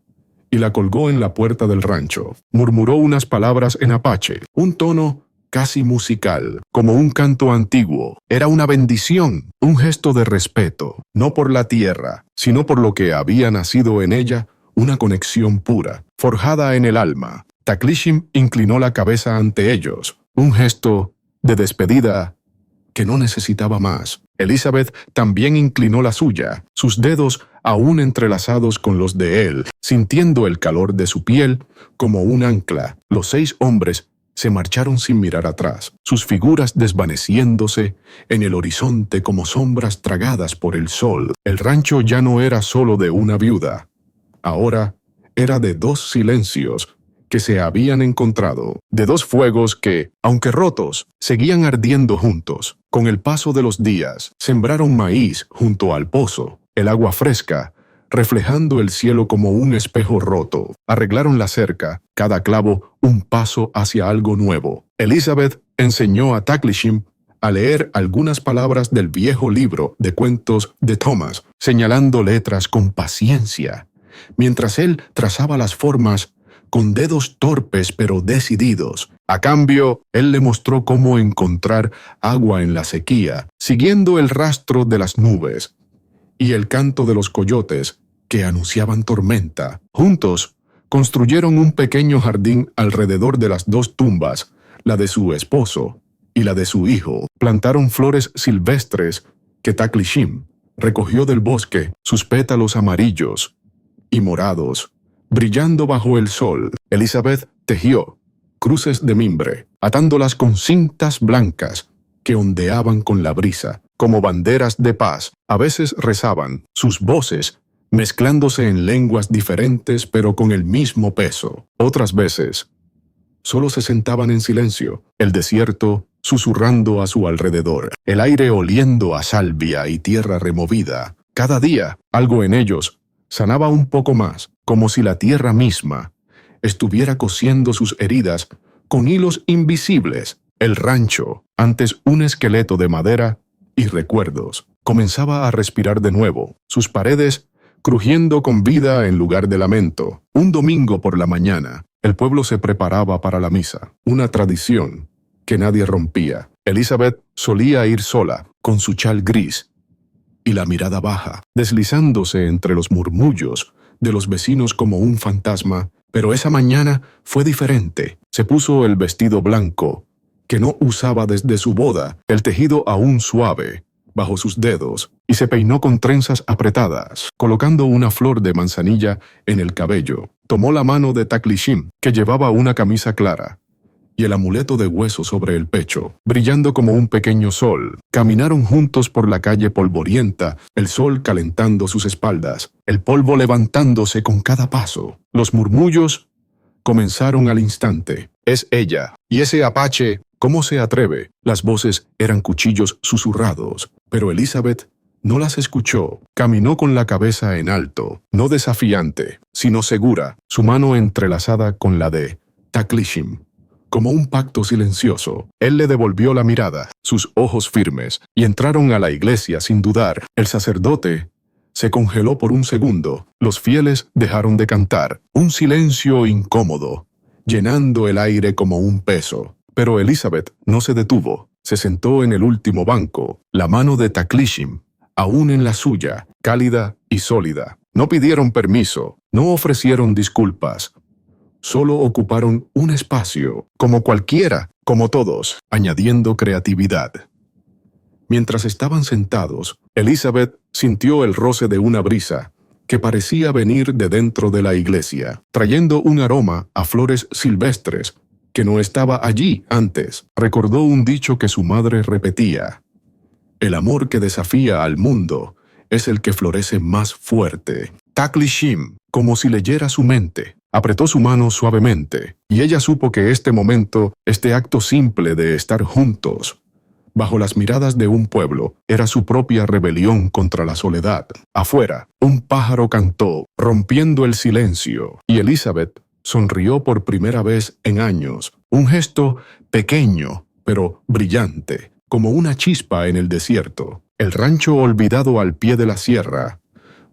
S1: y la colgó en la puerta del rancho. Murmuró unas palabras en apache, un tono casi musical, como un canto antiguo. Era una bendición, un gesto de respeto, no por la tierra, sino por lo que había nacido en ella, una conexión pura, forjada en el alma. Taklishin inclinó la cabeza ante ellos, un gesto de despedida que no necesitaba más. Elizabeth también inclinó la suya, sus dedos aún entrelazados con los de él, sintiendo el calor de su piel como un ancla. Los 6 hombres se marcharon sin mirar atrás, sus figuras desvaneciéndose en el horizonte como sombras tragadas por el sol. El rancho ya no era solo de una viuda, ahora era de 2 silencios que se habían encontrado, de 2 fuegos que, aunque rotos, seguían ardiendo juntos. Con el paso de los días, sembraron maíz junto al pozo, el agua fresca, reflejando el cielo como un espejo roto. Arreglaron la cerca, cada clavo un paso hacia algo nuevo. Elizabeth enseñó a Taklishin a leer algunas palabras del viejo libro de cuentos de Thomas, señalando letras con paciencia, mientras él trazaba las formas con dedos torpes pero decididos. A cambio, él le mostró cómo encontrar agua en la sequía, siguiendo el rastro de las nubes y el canto de los coyotes que anunciaban tormenta. Juntos, construyeron un pequeño jardín alrededor de las 2 tumbas, la de su esposo y la de su hijo. Plantaron flores silvestres que Taklishin recogió del bosque, sus pétalos amarillos y morados, brillando bajo el sol. Elizabeth tejió cruces de mimbre, atándolas con cintas blancas que ondeaban con la brisa, como banderas de paz. A veces rezaban, sus voces mezclándose en lenguas diferentes pero con el mismo peso. Otras veces, solo se sentaban en silencio, el desierto susurrando a su alrededor, el aire oliendo a salvia y tierra removida. Cada día, algo en ellos sanaba un poco más, como si la tierra misma estuviera cosiendo sus heridas con hilos invisibles. El rancho, antes un esqueleto de madera y recuerdos, comenzaba a respirar de nuevo, sus paredes crujiendo con vida en lugar de lamento. Un domingo por la mañana, el pueblo se preparaba para la misa, una tradición que nadie rompía. Elizabeth solía ir sola, con su chal gris y la mirada baja, deslizándose entre los murmullos de los vecinos como un fantasma, pero esa mañana fue diferente. Se puso el vestido blanco, que no usaba desde su boda, el tejido aún suave, bajo sus dedos, y se peinó con trenzas apretadas, colocando una flor de manzanilla en el cabello. Tomó la mano de Taklishin, que llevaba una camisa clara, y el amuleto de hueso sobre el pecho, brillando como un pequeño sol. Caminaron juntos por la calle polvorienta, el sol calentando sus espaldas, el polvo levantándose con cada paso. Los murmullos comenzaron al instante. «Es ella. Y ese apache, ¿cómo se atreve?» Las voces eran cuchillos susurrados, pero Elizabeth no las escuchó. Caminó con la cabeza en alto, no desafiante, sino segura, su mano entrelazada con la de Taklishim, como un pacto silencioso. Él le devolvió la mirada, sus ojos firmes, y entraron a la iglesia sin dudar. El sacerdote se congeló por un segundo. Los fieles dejaron de cantar. Un silencio incómodo, llenando el aire como un peso. Pero Elizabeth no se detuvo. Se sentó en el último banco, la mano de Taklishim aún en la suya, cálida y sólida. No pidieron permiso, no ofrecieron disculpas. Solo ocuparon un espacio, como cualquiera, como todos, añadiendo creatividad. Mientras estaban sentados, Elizabeth sintió el roce de una brisa que parecía venir de dentro de la iglesia, trayendo un aroma a flores silvestres que no estaba allí antes. Recordó un dicho que su madre repetía: «El amor que desafía al mundo es el que florece más fuerte». Taklishim, como si leyera su mente, apretó su mano suavemente, y ella supo que este momento, este acto simple de estar juntos, bajo las miradas de un pueblo, era su propia rebelión contra la soledad. Afuera, un pájaro cantó, rompiendo el silencio, y Elizabeth sonrió por primera vez en años, un gesto pequeño, pero brillante, como una chispa en el desierto. El rancho olvidado al pie de la sierra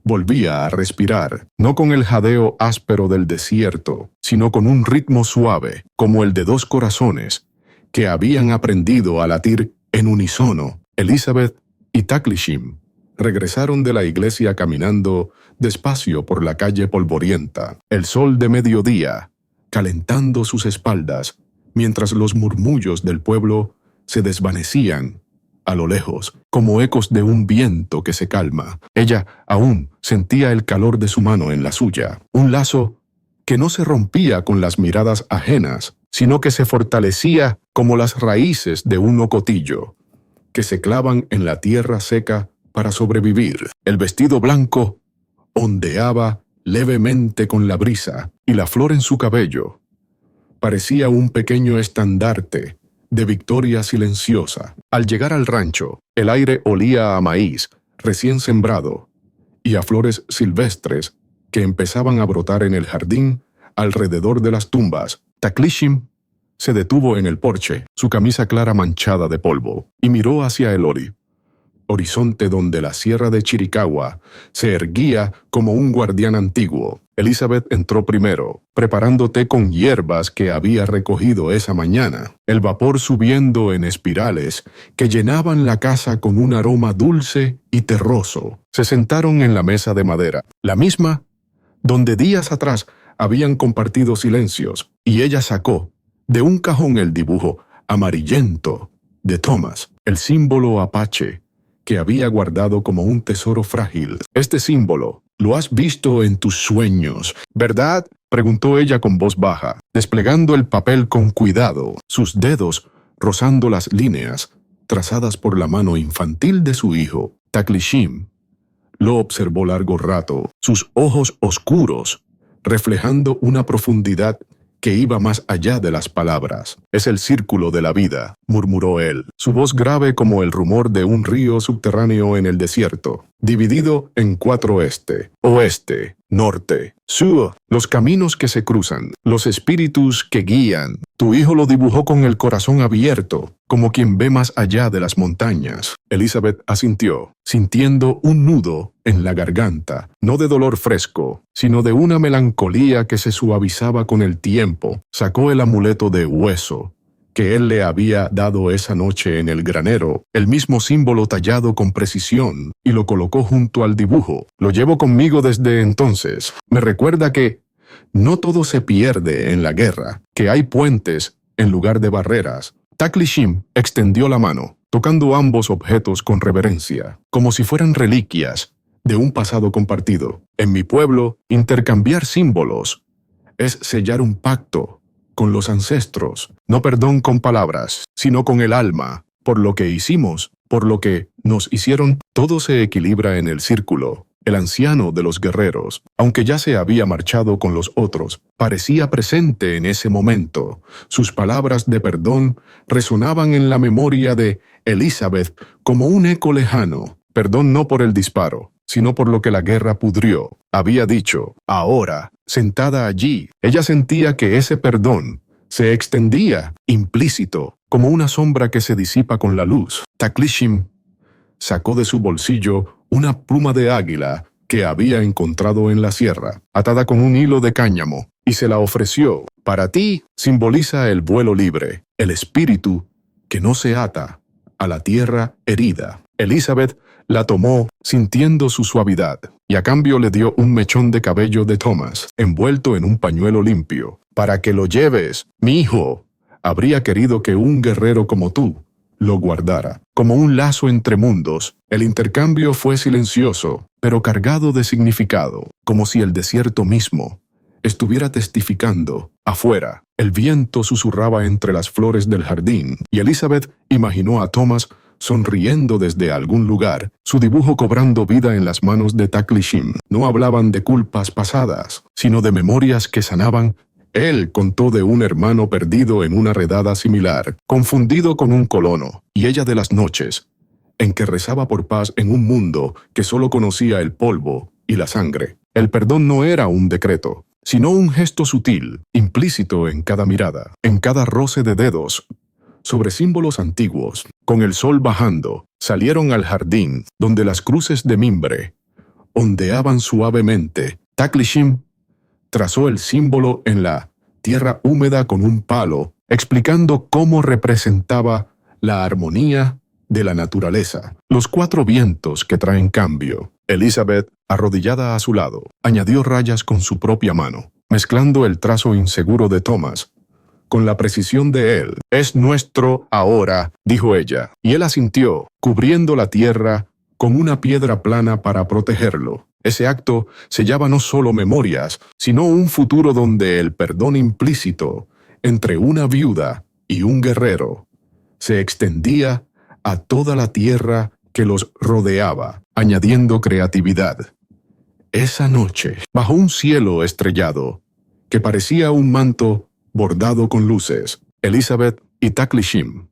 S1: volvía a respirar, no con el jadeo áspero del desierto, sino con un ritmo suave, como el de dos corazones que habían aprendido a latir en unísono. Elizabeth y Taklishim regresaron de la iglesia caminando despacio por la calle polvorienta, el sol de mediodía calentando sus espaldas, mientras los murmullos del pueblo se desvanecían a lo lejos, como ecos de un viento que se calma. Ella aún sentía el calor de su mano en la suya, un lazo que no se rompía con las miradas ajenas, sino que se fortalecía como las raíces de un ocotillo, que se clavan en la tierra seca para sobrevivir. El vestido blanco ondeaba levemente con la brisa, y la flor en su cabello parecía un pequeño estandarte de victoria silenciosa. Al llegar al rancho, el aire olía a maíz recién sembrado y a flores silvestres que empezaban a brotar en el jardín alrededor de las tumbas. Taklishim se detuvo en el porche, su camisa clara manchada de polvo, y miró hacia el horizonte donde la sierra de Chiricahua se erguía como un guardián antiguo. Elizabeth entró primero, preparando té con hierbas que había recogido esa mañana, el vapor subiendo en espirales que llenaban la casa con un aroma dulce y terroso. Se sentaron en la mesa de madera, la misma donde días atrás habían compartido silencios, y ella sacó de un cajón el dibujo amarillento de Thomas, el símbolo apache que había guardado como un tesoro frágil. «Este símbolo lo has visto en tus sueños, ¿verdad?», preguntó ella con voz baja, desplegando el papel con cuidado, sus dedos rozando las líneas trazadas por la mano infantil de su hijo. Taklishim lo observó largo rato, sus ojos oscuros reflejando una profundidad que iba más allá de las palabras. «Es el círculo de la vida», murmuró él, su voz grave como el rumor de un río subterráneo en el desierto, dividido en 4 oeste, norte, sur, los caminos que se cruzan, los espíritus que guían. Tu hijo lo dibujó con el corazón abierto, como quien ve más allá de las montañas. Elizabeth asintió, sintiendo un nudo en la garganta, no de dolor fresco, sino de una melancolía que se suavizaba con el tiempo. Sacó el amuleto de hueso que él le había dado esa noche en el granero, el mismo símbolo tallado con precisión, y lo colocó junto al dibujo. «Lo llevo conmigo desde entonces. Me recuerda que no todo se pierde en la guerra, que hay puentes en lugar de barreras». Taklishim extendió la mano, tocando ambos objetos con reverencia, como si fueran reliquias de un pasado compartido. «En mi pueblo, intercambiar símbolos es sellar un pacto con los ancestros, no perdón con palabras, sino con el alma, por lo que hicimos, por lo que nos hicieron. Todo se equilibra en el círculo. El anciano de los guerreros, aunque ya se había marchado con los otros, parecía presente en ese momento. Sus palabras de perdón resonaban en la memoria de Elizabeth como un eco lejano. Perdón no por el disparo, sino por lo que la guerra pudrió. Había dicho, ahora, sentada allí, ella sentía que ese perdón se extendía, implícito, como una sombra que se disipa con la luz. Taklishim sacó de su bolsillo una pluma de águila que había encontrado en la sierra, atada con un hilo de cáñamo, y se la ofreció. Para ti simboliza el vuelo libre, el espíritu que no se ata a la tierra herida. Elizabeth la tomó sintiendo su suavidad, y a cambio le dio un mechón de cabello de Thomas, envuelto en un pañuelo limpio. Para que lo lleves, mi hijo. Habría querido que un guerrero como tú lo guardara, como un lazo entre mundos. El intercambio fue silencioso, pero cargado de significado, como si el desierto mismo estuviera testificando. Afuera, el viento susurraba entre las flores del jardín, y Elizabeth imaginó a Thomas sonriendo desde algún lugar, su dibujo cobrando vida en las manos de Taklishim. No hablaban de culpas pasadas, sino de memorias que sanaban. Él contó de un hermano perdido en una redada similar, confundido con un colono, y ella de las noches, en que rezaba por paz en un mundo que solo conocía el polvo y la sangre. El perdón no era un decreto, sino un gesto sutil, implícito en cada mirada, en cada roce de dedos, sobre símbolos antiguos. Con el sol bajando, salieron al jardín, donde las cruces de mimbre ondeaban suavemente. Taklishim trazó el símbolo en la tierra húmeda con un palo, explicando cómo representaba la armonía de la naturaleza, los cuatro vientos que traen cambio. Elizabeth, arrodillada a su lado, añadió rayas con su propia mano, mezclando el trazo inseguro de Thomas con la precisión de él. Es nuestro ahora, dijo ella, y él asintió, cubriendo la tierra con una piedra plana para protegerlo. Ese acto sellaba no solo memorias, sino un futuro donde el perdón implícito entre una viuda y un guerrero se extendía a toda la tierra que los rodeaba, añadiendo creatividad. Esa noche, bajo un cielo estrellado, que parecía un manto bordado con luces, Elizabeth y Taklishim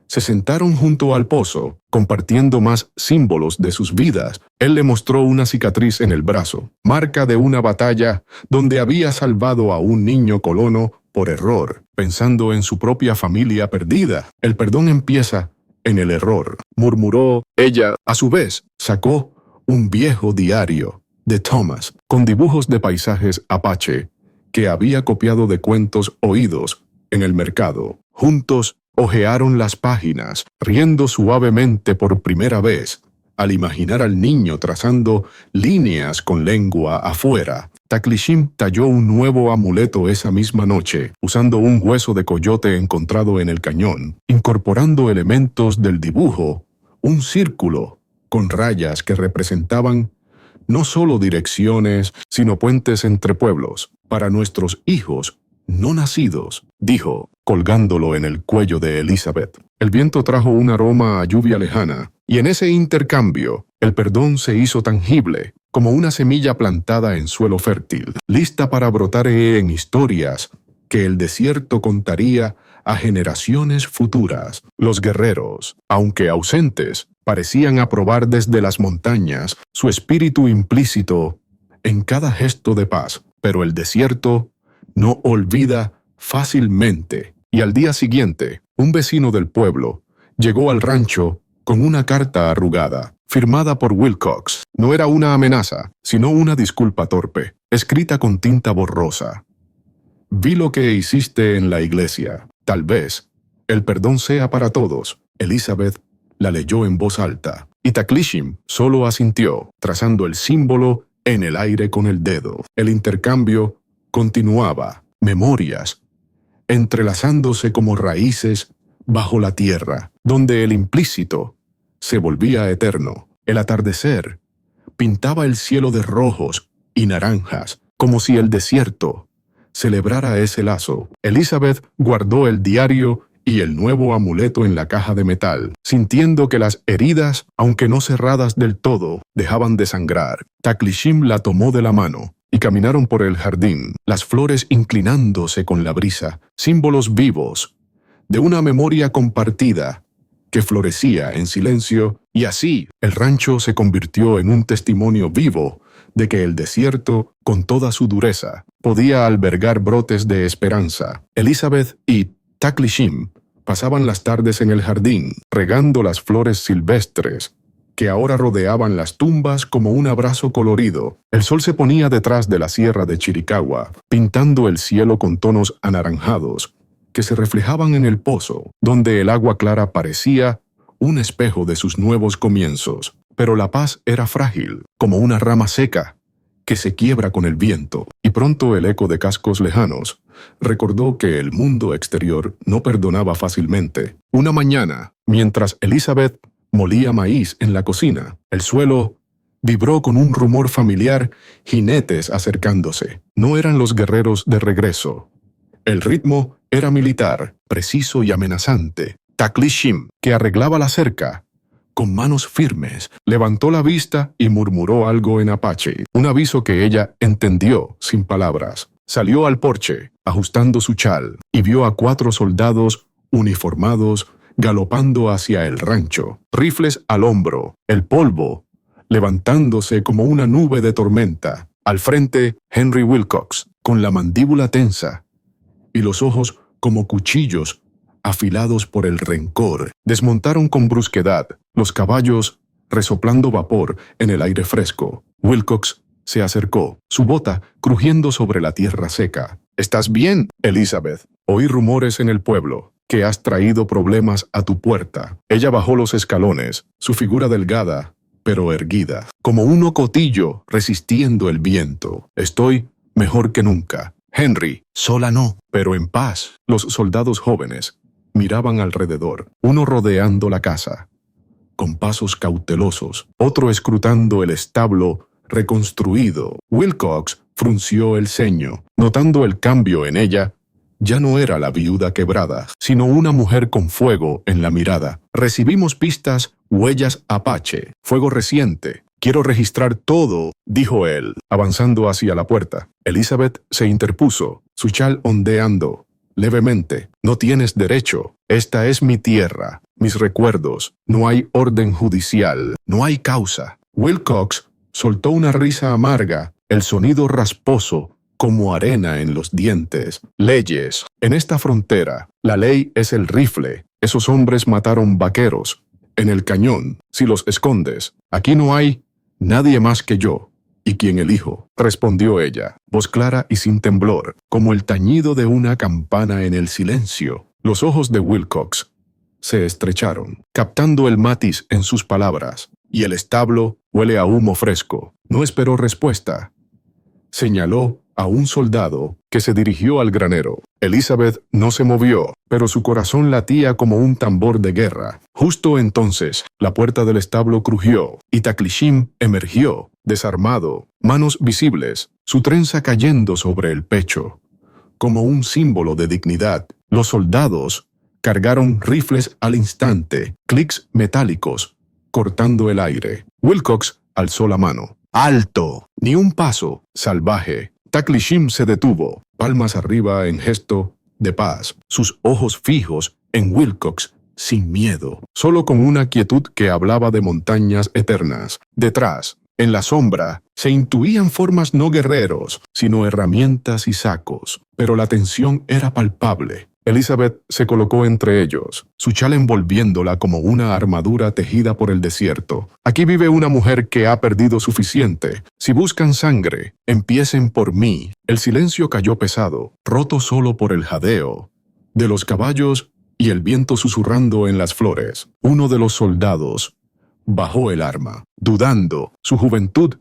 S1: se sentaron junto al pozo, compartiendo más símbolos de sus vidas. Él le mostró una cicatriz en el brazo, marca de una batalla donde había salvado a un niño colono por error, pensando en su propia familia perdida. El perdón empieza en el error, murmuró ella. A su vez, sacó un viejo diario de Thomas, con dibujos de paisajes apache, que había copiado de cuentos oídos en el mercado. Juntos hojearon las páginas, riendo suavemente por primera vez, al imaginar al niño trazando líneas con lengua afuera. Taklishim talló un nuevo amuleto esa misma noche, usando un hueso de coyote encontrado en el cañón, incorporando elementos del dibujo, un círculo con rayas que representaban no solo direcciones, sino puentes entre pueblos, para nuestros hijos no nacidos, dijo, colgándolo en el cuello de Elizabeth. El viento trajo un aroma a lluvia lejana, y en ese intercambio, el perdón se hizo tangible, como una semilla plantada en suelo fértil, lista para brotar en historias que el desierto contaría a generaciones futuras. Los guerreros, aunque ausentes, parecían aprobar desde las montañas su espíritu implícito en cada gesto de paz, pero el desierto no olvida fácilmente. Y al día siguiente, un vecino del pueblo llegó al rancho con una carta arrugada, firmada por Wilcox. No era una amenaza, sino una disculpa torpe, escrita con tinta borrosa. Vi lo que hiciste en la iglesia. Tal vez el perdón sea para todos. Elizabeth la leyó en voz alta, y Taklishim solo asintió, trazando el símbolo en el aire con el dedo. El intercambio continuaba, memorias, entrelazándose como raíces bajo la tierra, donde el implícito se volvía eterno. El atardecer pintaba el cielo de rojos y naranjas, como si el desierto celebrara ese lazo. Elizabeth guardó el diario y el nuevo amuleto en la caja de metal, sintiendo que las heridas, aunque no cerradas del todo, dejaban de sangrar. Taklishim la tomó de la mano y caminaron por el jardín, las flores inclinándose con la brisa, símbolos vivos de una memoria compartida que florecía en silencio, y así el rancho se convirtió en un testimonio vivo de que el desierto, con toda su dureza, podía albergar brotes de esperanza. Elizabeth y Taklishim pasaban las tardes en el jardín, regando las flores silvestres que ahora rodeaban las tumbas como un abrazo colorido. El sol se ponía detrás de la sierra de Chiricahua, pintando el cielo con tonos anaranjados que se reflejaban en el pozo, donde el agua clara parecía un espejo de sus nuevos comienzos. Pero la paz era frágil, como una rama seca que se quiebra con el viento, y pronto el eco de cascos lejanos recordó que el mundo exterior no perdonaba fácilmente. Una mañana, mientras Elizabeth molía maíz en la cocina, el suelo vibró con un rumor familiar, jinetes acercándose. No eran los guerreros de regreso. El ritmo era militar, preciso y amenazante. Taklishim, que arreglaba la cerca, con manos firmes, levantó la vista y murmuró algo en apache, un aviso que ella entendió sin palabras. Salió al porche, ajustando su chal, y vio a 4 soldados uniformados galopando hacia el rancho, rifles al hombro, el polvo levantándose como una nube de tormenta. Al frente, Henry Wilcox, con la mandíbula tensa y los ojos como cuchillos afilados por el rencor. Desmontaron con brusquedad, los caballos resoplando vapor en el aire fresco. Wilcox se acercó, su bota crujiendo sobre la tierra seca. «¿Estás bien, Elizabeth? Oí rumores en el pueblo que has traído problemas a tu puerta». Ella bajó los escalones, su figura delgada, pero erguida, como un ocotillo resistiendo el viento. «Estoy mejor que nunca. Henry, sola no, pero en paz». Los soldados jóvenes miraban alrededor, uno rodeando la casa, con pasos cautelosos, otro escrutando el establo reconstruido. Wilcox frunció el ceño, notando el cambio en ella. Ya no era la viuda quebrada, sino una mujer con fuego en la mirada. «Recibimos pistas, huellas apache, fuego reciente. Quiero registrar todo», dijo él, avanzando hacia la puerta. Elizabeth se interpuso, su chal ondeando levemente. «No tienes derecho. Esta es mi tierra, mis recuerdos. No hay orden judicial, no hay causa». Wilcox soltó una risa amarga, el sonido rasposo como arena en los dientes. «Leyes. En esta frontera, la ley es el rifle. Esos hombres mataron vaqueros. En el cañón, si los escondes. Aquí no hay nadie más que yo y quien elijo», respondió ella, voz clara y sin temblor, como el tañido de una campana en el silencio. Los ojos de Wilcox se estrecharon, captando el matiz en sus palabras. «Y el establo huele a humo fresco». No esperó respuesta. Señaló a un soldado que se dirigió al granero. Elizabeth no se movió, pero su corazón latía como un tambor de guerra. Justo entonces, la puerta del establo crujió y Taklishim emergió, desarmado, manos visibles, su trenza cayendo sobre el pecho, como un símbolo de dignidad. Los soldados cargaron rifles al instante, clics metálicos, cortando el aire. Wilcox alzó la mano. «¡Alto! Ni un paso, salvaje». Taklishim se detuvo, palmas arriba en gesto de paz, sus ojos fijos en Wilcox, sin miedo, solo con una quietud que hablaba de montañas eternas. Detrás, en la sombra, se intuían formas no guerreros, sino herramientas y sacos, pero la tensión era palpable. Elizabeth se colocó entre ellos, su chal envolviéndola como una armadura tejida por el desierto. «Aquí vive una mujer que ha perdido suficiente. Si buscan sangre, empiecen por mí». El silencio cayó pesado, roto solo por el jadeo de los caballos y el viento susurrando en las flores. Uno de los soldados bajó el arma, dudando, su juventud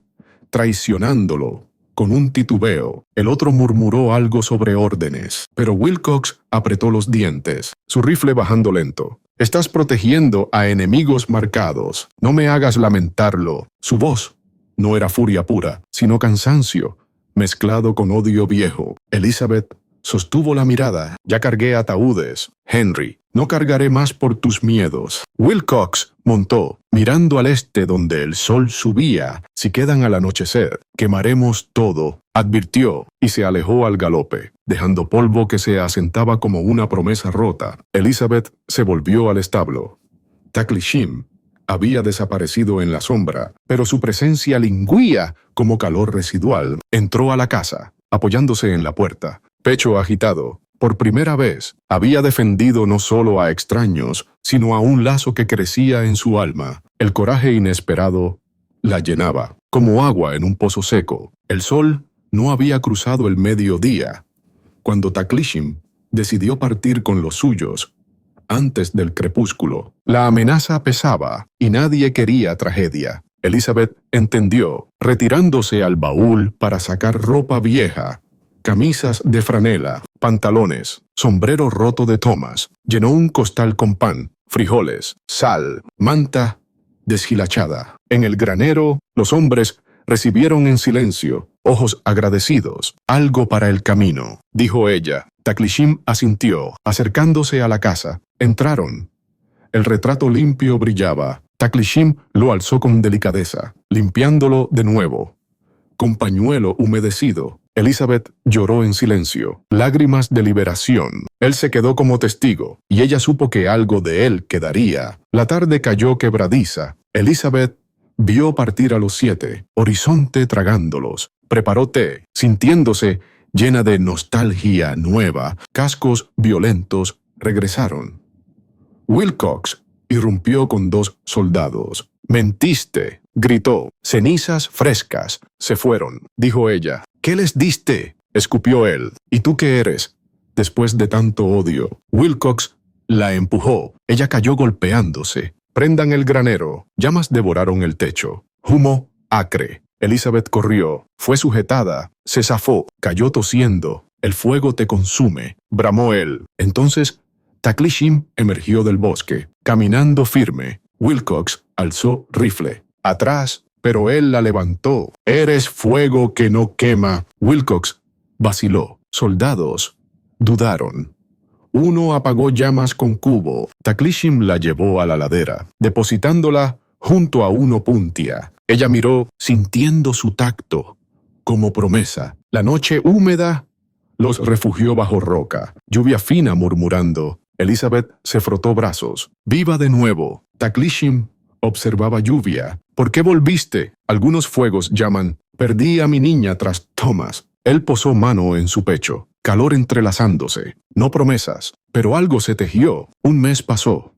S1: traicionándolo. Con un titubeo, el otro murmuró algo sobre órdenes, pero Wilcox apretó los dientes, su rifle bajando lento. «Estás protegiendo a enemigos marcados. No me hagas lamentarlo». Su voz no era furia pura, sino cansancio, mezclado con odio viejo. Elizabeth sostuvo la mirada. Ya cargué ataúdes, Henry. No cargaré más por tus miedos. Wilcox montó, mirando al este donde el sol subía. Si quedan al anochecer, quemaremos todo, advirtió, y se alejó al galope, dejando polvo que se asentaba como una promesa rota. Elizabeth se volvió al establo. Taklishin había desaparecido en la sombra, pero su presencia lingüía como calor residual. Entró a la casa, apoyándose en la puerta, pecho agitado. Por primera vez, había defendido no solo a extraños, sino a un lazo que crecía en su alma. El coraje inesperado la llenaba, como agua en un pozo seco. El sol no había cruzado el mediodía, cuando Taklishin decidió partir con los suyos, antes del crepúsculo. La amenaza pesaba, y nadie quería tragedia. Elizabeth entendió, retirándose al baúl para sacar ropa vieja, camisas de franela, pantalones, sombrero roto de Thomas. Llenó un costal con pan, frijoles, sal, manta deshilachada. En el granero, los hombres recibieron en silencio, ojos agradecidos. Algo para el camino, dijo ella. Taklishin asintió, acercándose a la casa. Entraron. El retrato limpio brillaba. Taklishin lo alzó con delicadeza, limpiándolo de nuevo, con pañuelo humedecido. Elizabeth lloró en silencio, lágrimas de liberación. Él se quedó como testigo, y ella supo que algo de él quedaría. La tarde cayó quebradiza. Elizabeth vio partir a los 7, Horizonte tragándolos. Preparó té, sintiéndose llena de nostalgia nueva. Cascos violentos regresaron. Wilcox irrumpió con 2 soldados. «Mentiste», gritó. «Cenizas frescas. Se fueron», dijo ella. «¿Qué les diste?», escupió él. «¿Y tú qué eres?» Después de tanto odio. Wilcox la empujó. Ella cayó golpeándose. «Prendan el granero». Llamas devoraron el techo. Humo acre. Elizabeth corrió. Fue sujetada. Se zafó. Cayó tosiendo. «El fuego te consume», bramó él. Entonces Taklishin emergió del bosque, caminando firme. Wilcox alzó rifle. Atrás, pero él la levantó. «Eres fuego que no quema». Wilcox vaciló. Soldados dudaron. Uno apagó llamas con cubo. Taklishin la llevó a la ladera, depositándola junto a uno puntia. Ella miró, sintiendo su tacto, como promesa. La noche húmeda los refugió bajo roca. Lluvia fina murmurando. Elizabeth se frotó brazos. «Viva de nuevo». Taklishin observaba lluvia. «¿Por qué volviste?». Algunos fuegos llaman. «Perdí a mi niña tras Thomas». Él posó mano en su pecho. Calor entrelazándose. No promesas, pero algo se tejió. Un mes pasó.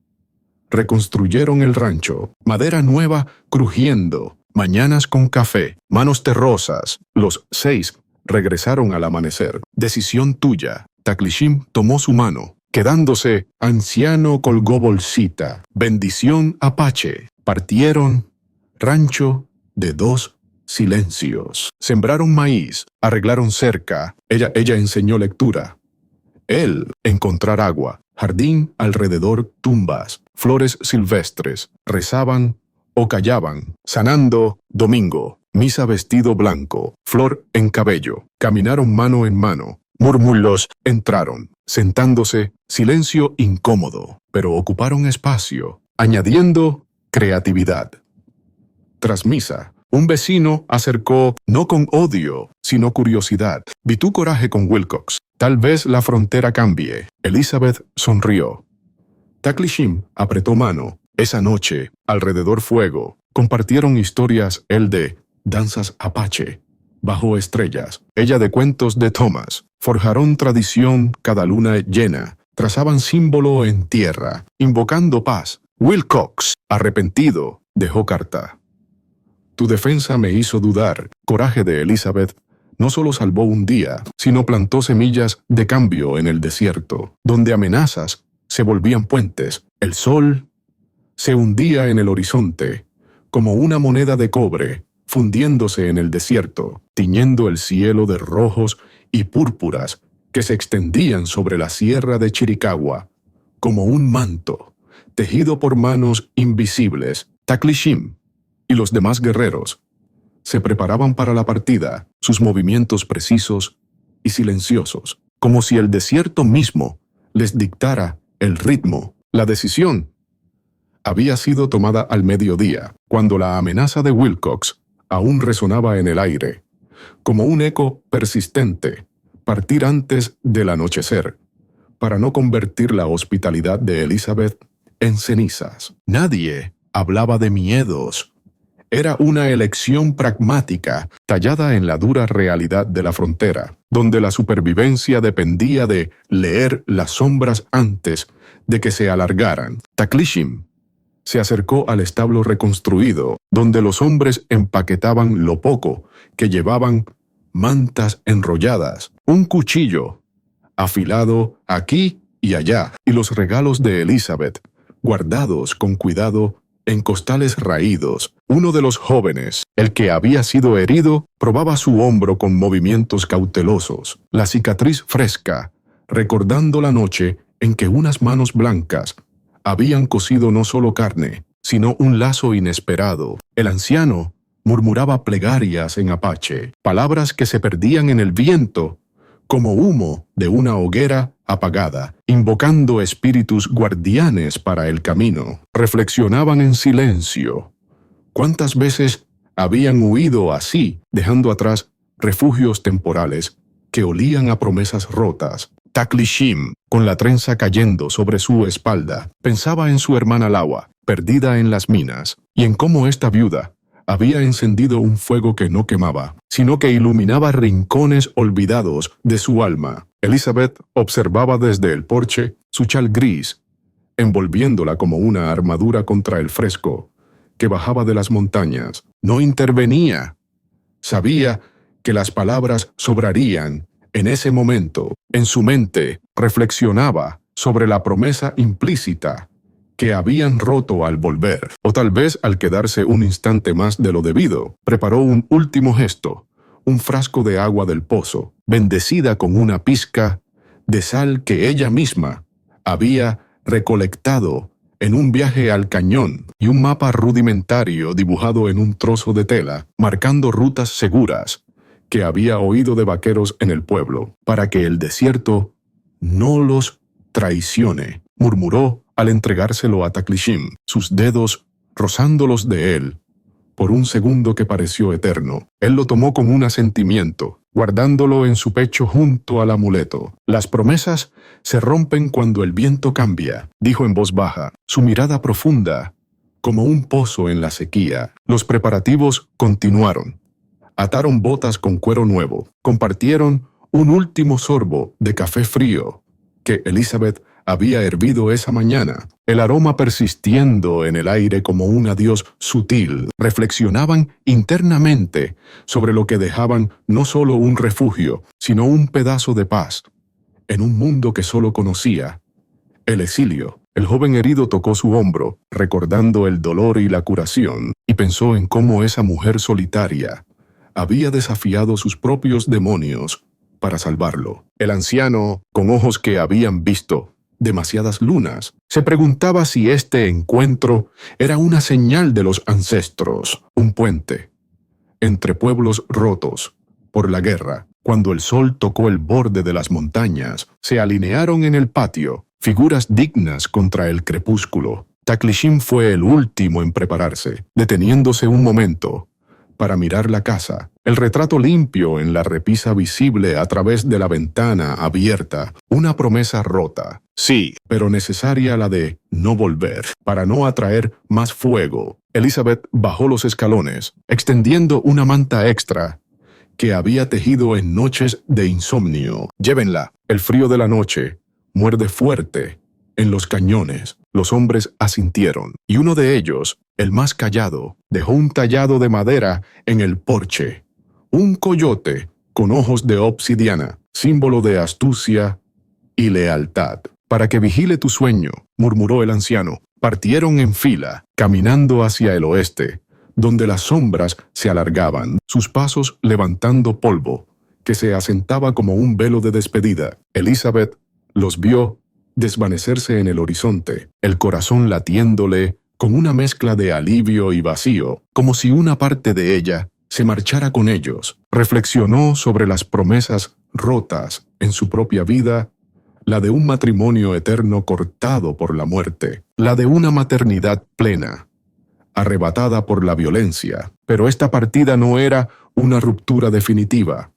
S1: Reconstruyeron el rancho. Madera nueva crujiendo. Mañanas con café. Manos terrosas. Los 6 regresaron al amanecer. «Decisión tuya». Taklishin tomó su mano. Quedándose, anciano colgó bolsita. «Bendición Apache». Partieron. Rancho de 2 silencios. Sembraron maíz. Arreglaron cerca. Ella enseñó lectura. Él encontrar agua. Jardín alrededor, tumbas. Flores silvestres. Rezaban o callaban. Sanando, domingo. Misa vestido blanco. Flor en cabello. Caminaron mano en mano. Murmullos entraron. Sentándose, silencio incómodo, pero ocuparon espacio, añadiendo creatividad. Tras misa, un vecino acercó, no con odio, sino curiosidad. «Vi tu coraje con Wilcox. Tal vez la frontera cambie». Elizabeth sonrió. Taklishin apretó mano. Esa noche, alrededor fuego, compartieron historias, él de danzas apache, bajo estrellas, ella de cuentos de Thomas. Forjaron tradición cada luna llena, trazaban símbolo en tierra, invocando paz. Wilcox, arrepentido, dejó carta. «Tu defensa me hizo dudar». Coraje de Elizabeth no solo salvó un día, sino plantó semillas de cambio en el desierto, donde amenazas se volvían puentes. El sol se hundía en el horizonte, como una moneda de cobre, fundiéndose en el desierto, tiñendo el cielo de rojos y púrpuras que se extendían sobre la sierra de Chiricahua, como un manto, tejido por manos invisibles. Taklishin y los demás guerreros se preparaban para la partida, sus movimientos precisos y silenciosos, como si el desierto mismo les dictara el ritmo. La decisión había sido tomada al mediodía, cuando la amenaza de Wilcox aún resonaba en el aire, como un eco persistente, partir antes del anochecer, para no convertir la hospitalidad de Elizabeth en cenizas. Nadie hablaba de miedos. Era una elección pragmática, tallada en la dura realidad de la frontera, donde la supervivencia dependía de leer las sombras antes de que se alargaran. Taklishin se acercó al establo reconstruido, donde los hombres empaquetaban lo poco que llevaban: mantas enrolladas, un cuchillo afilado aquí y allá, y los regalos de Elizabeth, guardados con cuidado en costales raídos. Uno de los jóvenes, el que había sido herido, probaba su hombro con movimientos cautelosos, la cicatriz fresca, recordando la noche en que unas manos blancas habían cosido no solo carne, sino un lazo inesperado. El anciano murmuraba plegarias en apache, palabras que se perdían en el viento como humo de una hoguera apagada, invocando espíritus guardianes para el camino. Reflexionaban en silencio. ¿Cuántas veces habían huido así, dejando atrás refugios temporales que olían a promesas rotas? Taklishin, con la trenza cayendo sobre su espalda, pensaba en su hermana Lawa, perdida en las minas, y en cómo esta viuda había encendido un fuego que no quemaba, sino que iluminaba rincones olvidados de su alma. Elizabeth observaba desde el porche su chal gris, envolviéndola como una armadura contra el fresco que bajaba de las montañas. No intervenía. Sabía que las palabras sobrarían en ese momento. En su mente reflexionaba sobre la promesa implícita que habían roto al volver, o tal vez al quedarse un instante más de lo debido. Preparó un último gesto, un frasco de agua del pozo, bendecida con una pizca de sal que ella misma había recolectado en un viaje al cañón, y un mapa rudimentario dibujado en un trozo de tela, marcando rutas seguras que había oído de vaqueros en el pueblo, para que el desierto no los traicione, murmuró al entregárselo a Taklishin, sus dedos rozándolos de él, por un segundo que pareció eterno. Él lo tomó con un asentimiento, guardándolo en su pecho junto al amuleto. Las promesas se rompen cuando el viento cambia, dijo en voz baja, su mirada profunda, como un pozo en la sequía. Los preparativos continuaron. Ataron botas con cuero nuevo, compartieron un último sorbo de café frío que Elizabeth había hervido esa mañana, el aroma persistiendo en el aire como un adiós sutil. Reflexionaban internamente sobre lo que dejaban, no solo un refugio, sino un pedazo de paz, en un mundo que solo conocía el exilio. El joven herido tocó su hombro, recordando el dolor y la curación, y pensó en cómo esa mujer solitaria había desafiado sus propios demonios para salvarlo. El anciano, con ojos que habían visto demasiadas lunas, se preguntaba si este encuentro era una señal de los ancestros, un puente entre pueblos rotos por la guerra. Cuando el sol tocó el borde de las montañas, se alinearon en el patio figuras dignas contra el crepúsculo. Taklishin fue el último en prepararse, deteniéndose un momento para mirar la casa, el retrato limpio en la repisa visible a través de la ventana abierta, una promesa rota, sí, pero necesaria, la de no volver, para no atraer más fuego. Elizabeth bajó los escalones, extendiendo una manta extra que había tejido en noches de insomnio. Llévenla. El frío de la noche muerde fuerte en los cañones. Los hombres asintieron, y uno de ellos, el más callado, dejó un tallado de madera en el porche. Un coyote con ojos de obsidiana, símbolo de astucia y lealtad. Para que vigile tu sueño, murmuró el anciano. Partieron en fila, caminando hacia el oeste, donde las sombras se alargaban, sus pasos levantando polvo, que se asentaba como un velo de despedida. Elizabeth los vio desvanecerse en el horizonte, el corazón latiéndole con una mezcla de alivio y vacío, como si una parte de ella se marchara con ellos. Reflexionó sobre las promesas rotas en su propia vida, la de un matrimonio eterno cortado por la muerte, la de una maternidad plena, arrebatada por la violencia. Pero esta partida no era una ruptura definitiva,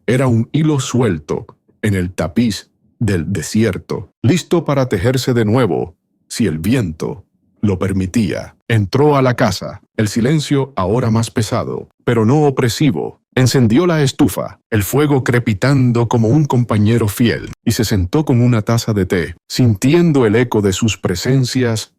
S1: era un hilo suelto en el tapiz del desierto, listo para tejerse de nuevo, si el viento lo permitía. Entró a la casa, el silencio ahora más pesado, pero no opresivo. Encendió la estufa, el fuego crepitando como un compañero fiel, y se sentó con una taza de té, sintiendo el eco de sus presencias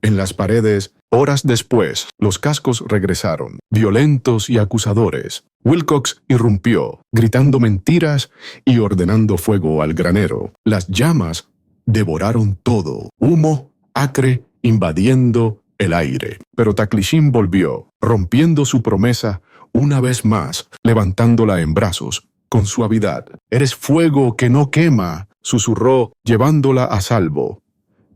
S1: en las paredes. Horas después, los cascos regresaron, violentos y acusadores. Wilcox irrumpió, gritando mentiras y ordenando fuego al granero. Las llamas devoraron todo, humo acre invadiendo el aire. Pero Taklishin volvió, rompiendo su promesa una vez más, levantándola en brazos, con suavidad. «Eres fuego que no quema», susurró, llevándola a salvo,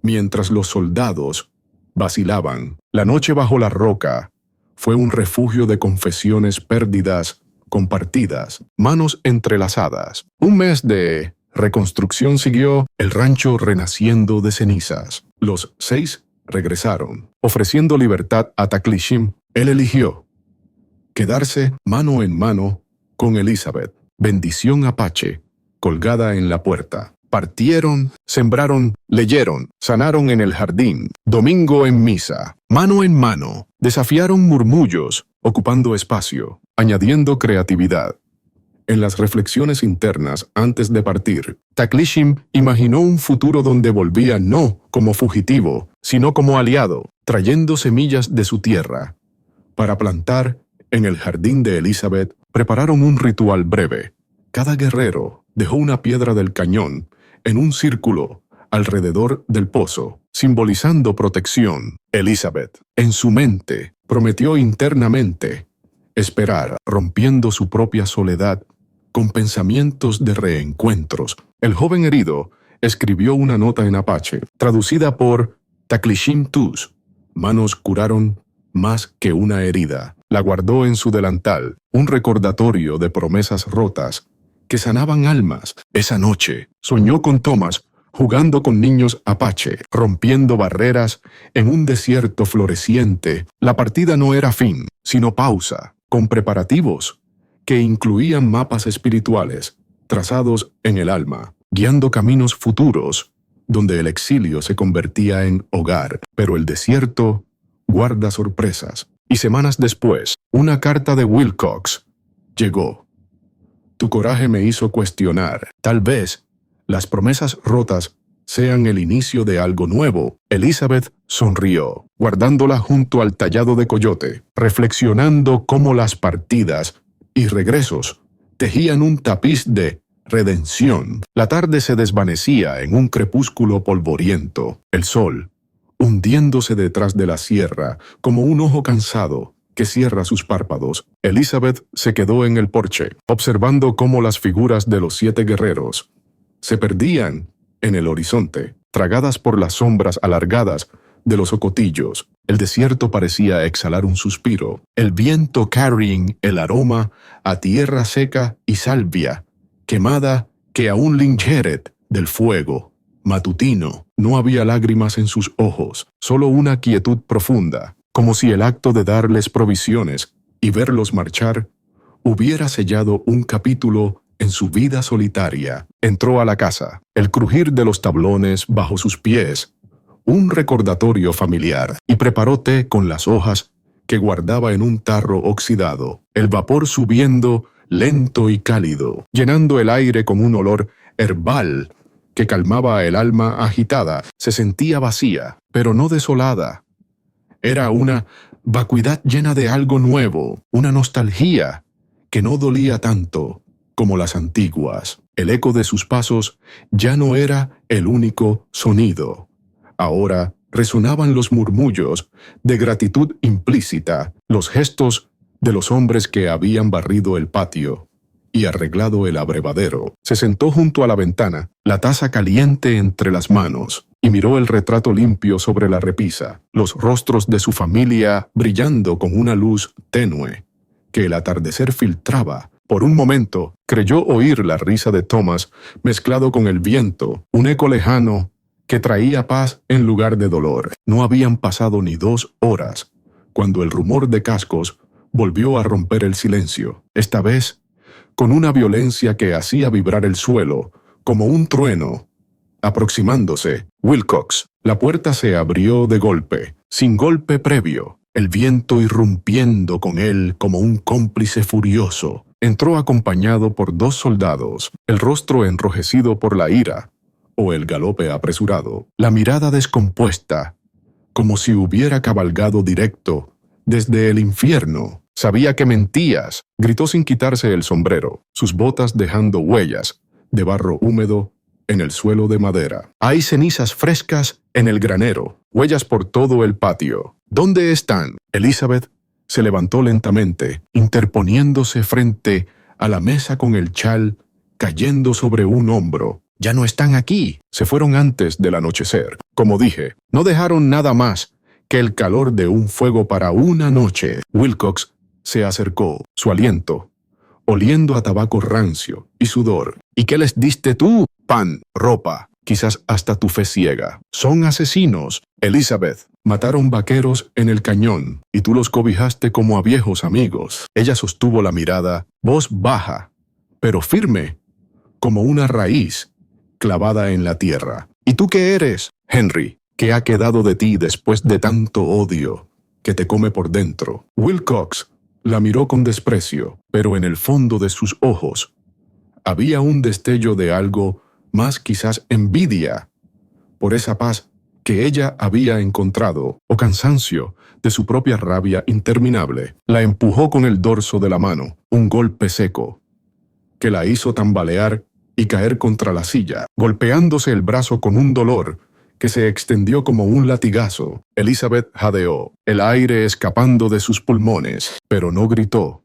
S1: mientras los soldados vacilaban. La noche bajo la roca fue un refugio de confesiones pérdidas compartidas, manos entrelazadas. Un mes de reconstrucción siguió, el rancho renaciendo de cenizas. Los 6 regresaron, ofreciendo libertad a Taklishin. Él eligió quedarse mano en mano con Elizabeth, bendición apache, colgada en la puerta. Partieron, sembraron, leyeron, sanaron en el jardín, domingo en misa, mano en mano, desafiaron murmullos, ocupando espacio, añadiendo creatividad. En las reflexiones internas antes de partir, Taklishin imaginó un futuro donde volvía no como fugitivo, sino como aliado, trayendo semillas de su tierra. Para plantar en el jardín de Elizabeth, prepararon un ritual breve. Cada guerrero dejó una piedra del cañón en un círculo alrededor del pozo, simbolizando protección. Elizabeth, en su mente, prometió internamente esperar, rompiendo su propia soledad con pensamientos de reencuentros. El joven herido escribió una nota en apache, traducida por Taklishin Tus. Manos curaron más que una herida. La guardó en su delantal, un recordatorio de promesas rotas que sanaban almas. Esa noche soñó con Thomas jugando con niños apache, rompiendo barreras en un desierto floreciente. La partida no era fin, sino pausa, con preparativos que incluían mapas espirituales trazados en el alma, guiando caminos futuros donde el exilio se convertía en hogar. Pero el desierto guarda sorpresas. Y semanas después, una carta de Wilcox llegó. Tu coraje me hizo cuestionar. Tal vez las promesas rotas sean el inicio de algo nuevo. Elizabeth sonrió, guardándola junto al tallado de coyote, reflexionando cómo las partidas y regresos tejían un tapiz de redención. La tarde se desvanecía en un crepúsculo polvoriento. El sol, hundiéndose detrás de la sierra, como un ojo cansado que cierra sus párpados. Elizabeth se quedó en el porche, observando cómo las figuras de los 7 guerreros se perdían en el horizonte, tragadas por las sombras alargadas de los ocotillos. El desierto parecía exhalar un suspiro, el viento carrying el aroma a tierra seca y salvia, quemada que aún lincheret del fuego matutino. No había lágrimas en sus ojos, solo una quietud profunda, como si el acto de darles provisiones y verlos marchar hubiera sellado un capítulo en su vida solitaria. Entró a la casa, el crujir de los tablones bajo sus pies, un recordatorio familiar, y preparó té con las hojas que guardaba en un tarro oxidado, el vapor subiendo lento y cálido, llenando el aire con un olor herbal que calmaba el alma agitada. Se sentía vacía, pero no desolada. Era una vacuidad llena de algo nuevo, una nostalgia que no dolía tanto como las antiguas. El eco de sus pasos ya no era el único sonido. Ahora resonaban los murmullos de gratitud implícita, los gestos de los hombres que habían barrido el patio y arreglado el abrevadero. Se sentó junto a la ventana, la taza caliente entre las manos, y miró el retrato limpio sobre la repisa, los rostros de su familia brillando con una luz tenue que el atardecer filtraba. Por un momento, creyó oír la risa de Thomas mezclado con el viento, un eco lejano que traía paz en lugar de dolor. No habían pasado ni 2 horas cuando el rumor de cascos volvió a romper el silencio, esta vez con una violencia que hacía vibrar el suelo, como un trueno. Aproximándose, Wilcox. La puerta se abrió de golpe, sin golpe previo. El viento irrumpiendo con él como un cómplice furioso. Entró acompañado por 2 soldados, el rostro enrojecido por la ira, o el galope apresurado, la mirada descompuesta, como si hubiera cabalgado directo desde el infierno. Sabía que mentías, gritó sin quitarse el sombrero, sus botas dejando huellas de barro húmedo en el suelo de madera. Hay cenizas frescas en el granero, huellas por todo el patio. ¿Dónde están? Elizabeth se levantó lentamente, interponiéndose frente a la mesa con el chal cayendo sobre un hombro. Ya no están aquí. Se fueron antes del anochecer. Como dije, no dejaron nada más que el calor de un fuego para una noche. Wilcox se acercó, su aliento oliendo a tabaco rancio y sudor. ¿Y qué les diste tú? Pan, ropa, quizás hasta tu fe ciega. Son asesinos, Elizabeth. Mataron vaqueros en el cañón, y tú los cobijaste como a viejos amigos. Ella sostuvo la mirada, voz baja, pero firme, como una raíz clavada en la tierra. ¿Y tú qué eres, Henry? ¿Qué ha quedado de ti después de tanto odio que te come por dentro? Wilcox la miró con desprecio, pero en el fondo de sus ojos había un destello de algo más, quizás envidia por esa paz que ella había encontrado, o cansancio de su propia rabia interminable. La empujó con el dorso de la mano, un golpe seco, que la hizo tambalear y caer contra la silla, golpeándose el brazo con un dolor que se extendió como un latigazo. Elizabeth jadeó, el aire escapando de sus pulmones, pero no gritó.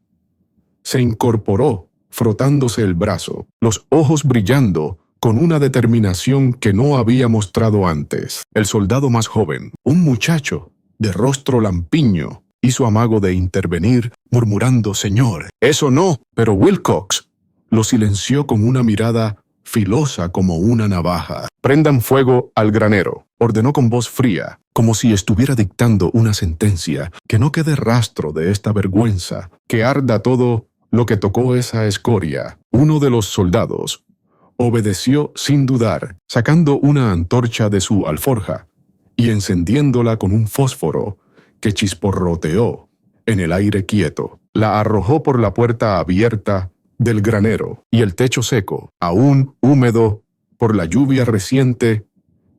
S1: Se incorporó, frotándose el brazo, los ojos brillando con una determinación que no había mostrado antes. El soldado más joven, un muchacho de rostro lampiño, hizo amago de intervenir, murmurando: «Señor, eso no». Pero Wilcox lo silenció con una mirada filosa como una navaja. «Prendan fuego al granero», ordenó con voz fría, como si estuviera dictando una sentencia. «Que no quede rastro de esta vergüenza, que arda todo lo que tocó esa escoria». Uno de los soldados obedeció sin dudar, sacando una antorcha de su alforja y encendiéndola con un fósforo que chisporroteó en el aire quieto. La arrojó por la puerta abierta del granero y el techo seco, aún húmedo por la lluvia reciente,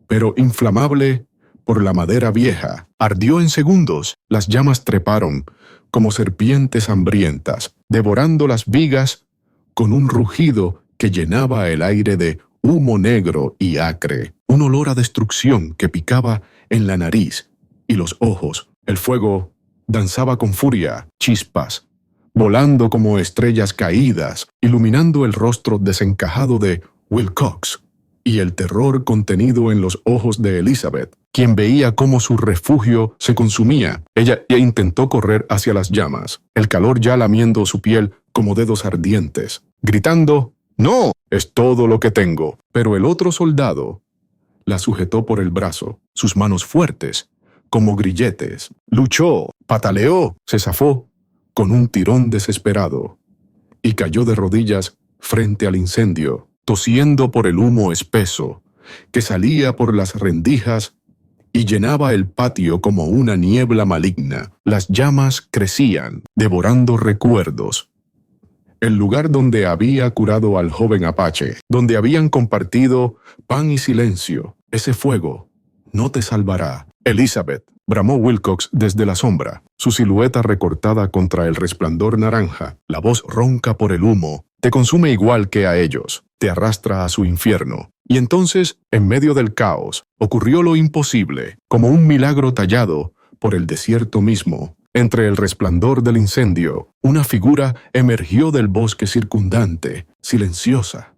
S1: pero inflamable por la madera vieja. Ardió en segundos. Las llamas treparon como serpientes hambrientas, devorando las vigas con un rugido que llenaba el aire de humo negro y acre, un olor a destrucción que picaba en la nariz y los ojos. El fuego danzaba con furia, chispas, volando como estrellas caídas, iluminando el rostro desencajado de Wilcox y el terror contenido en los ojos de Elizabeth, quien veía cómo su refugio se consumía. Ella intentó correr hacia las llamas, el calor ya lamiendo su piel como dedos ardientes, gritando: «No, es todo lo que tengo». Pero el otro soldado la sujetó por el brazo, sus manos fuertes, como grilletes. Luchó, pataleó, se zafó con un tirón desesperado y cayó de rodillas frente al incendio, tosiendo por el humo espeso que salía por las rendijas y llenaba el patio como una niebla maligna. Las llamas crecían, devorando recuerdos. El lugar donde había curado al joven apache, donde habían compartido pan y silencio. Ese fuego no te salvará. Elizabeth, bramó Wilcox desde la sombra, su silueta recortada contra el resplandor naranja, la voz ronca por el humo. Te consume igual que a ellos, te arrastra a su infierno. Y entonces, en medio del caos, ocurrió lo imposible, como un milagro tallado por el desierto mismo. Entre el resplandor del incendio, una figura emergió del bosque circundante, silenciosa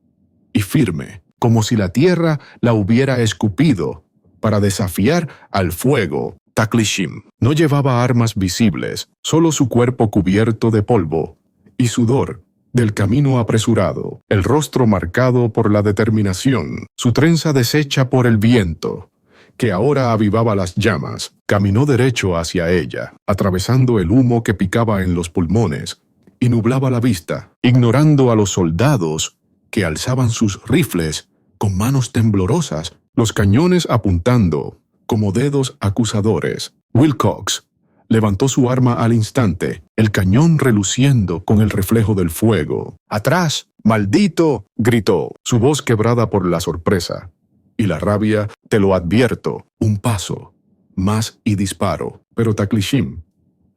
S1: y firme, como si la tierra la hubiera escupido para desafiar al fuego. Taklishim. No llevaba armas visibles, solo su cuerpo cubierto de polvo y sudor del camino apresurado, el rostro marcado por la determinación, su trenza deshecha por el viento, que ahora avivaba las llamas. Caminó derecho hacia ella, atravesando el humo que picaba en los pulmones y nublaba la vista, ignorando a los soldados que alzaban sus rifles con manos temblorosas, los cañones apuntando como dedos acusadores. Wilcox levantó su arma al instante, el cañón reluciendo con el reflejo del fuego. ¡Atrás! ¡Maldito!, gritó, su voz quebrada por la sorpresa y la rabia. Te lo advierto, un paso más y disparo. Pero Taklishim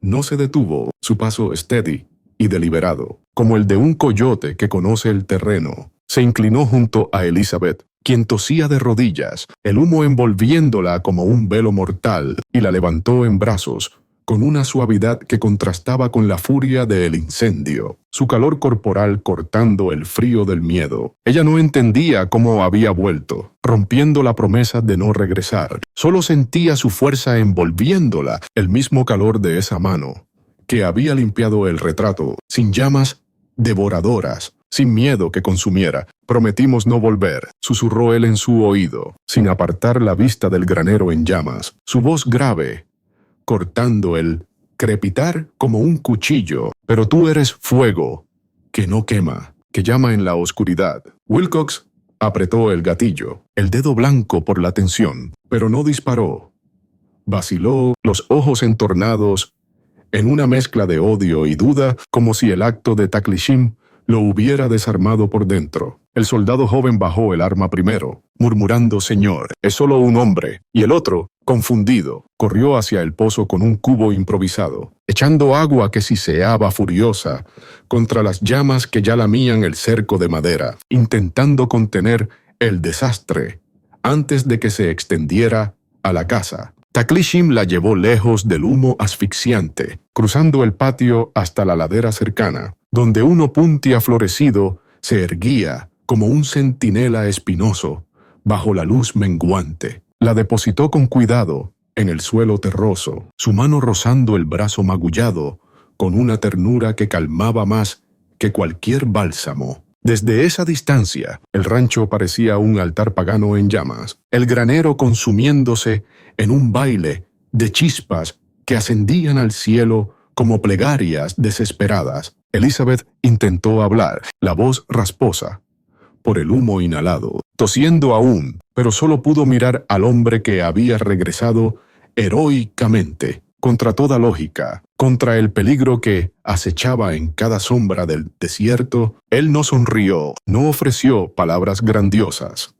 S1: no se detuvo, su paso steady y deliberado, como el de un coyote que conoce el terreno. Se inclinó junto a Elizabeth, quien tosía de rodillas, el humo envolviéndola como un velo mortal, y la levantó en brazos, con una suavidad que contrastaba con la furia del incendio, su calor corporal cortando el frío del miedo. Ella no entendía cómo había vuelto, rompiendo la promesa de no regresar. Solo sentía su fuerza envolviéndola, el mismo calor de esa mano, que había limpiado el retrato, sin llamas devoradoras, sin miedo que consumiera. Prometimos no volver, susurró él en su oído, sin apartar la vista del granero en llamas, su voz grave, cortando el crepitar como un cuchillo. Pero tú eres fuego, que no quema, que llama en la oscuridad. Wilcox apretó el gatillo, el dedo blanco por la tensión, pero no disparó. Vaciló, los ojos entornados en una mezcla de odio y duda, como si el acto de Taklishim lo hubiera desarmado por dentro. El soldado joven bajó el arma primero, murmurando: «Señor, es solo un hombre», y el otro, confundido, corrió hacia el pozo con un cubo improvisado, echando agua que siseaba furiosa contra las llamas que ya lamían el cerco de madera, intentando contener el desastre antes de que se extendiera a la casa. Taklishim la llevó lejos del humo asfixiante, cruzando el patio hasta la ladera cercana, donde un opuntia florecido se erguía como un centinela espinoso bajo la luz menguante. La depositó con cuidado en el suelo terroso, su mano rozando el brazo magullado con una ternura que calmaba más que cualquier bálsamo. Desde esa distancia, el rancho parecía un altar pagano en llamas, el granero consumiéndose en un baile de chispas que ascendían al cielo como plegarias desesperadas. Elizabeth intentó hablar, la voz rasposa por el humo inhalado, tosiendo aún, pero solo pudo mirar al hombre que había regresado heroicamente, contra toda lógica, contra el peligro que acechaba en cada sombra del desierto. Él no sonrió, no ofreció palabras grandiosas.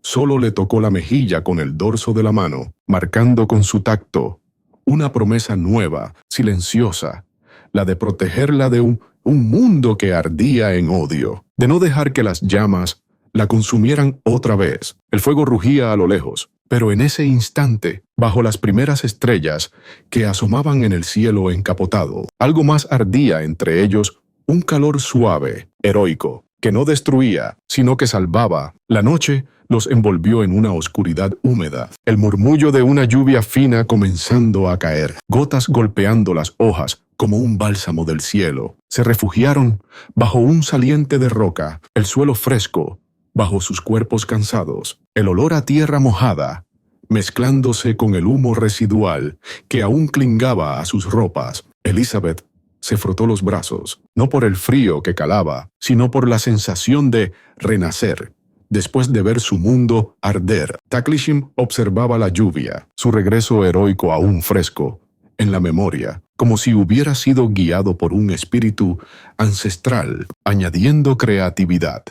S1: Solo le tocó la mejilla con el dorso de la mano, marcando con su tacto una promesa nueva, silenciosa, la de protegerla de un mundo que ardía en odio, de no dejar que las llamas la consumieran otra vez. El fuego rugía a lo lejos, pero en ese instante, bajo las primeras estrellas que asomaban en el cielo encapotado, algo más ardía entre ellos, un calor suave, heroico, que no destruía, sino que salvaba. La noche los envolvió en una oscuridad húmeda, el murmullo de una lluvia fina comenzando a caer, gotas golpeando las hojas como un bálsamo del cielo. Se refugiaron bajo un saliente de roca, el suelo fresco bajo sus cuerpos cansados, el olor a tierra mojada, mezclándose con el humo residual que aún clingaba a sus ropas. Elizabeth se frotó los brazos, no por el frío que calaba, sino por la sensación de renacer, después de ver su mundo arder. Taklishim observaba la lluvia, su regreso heroico aún fresco en la memoria, como si hubiera sido guiado por un espíritu ancestral, añadiendo creatividad.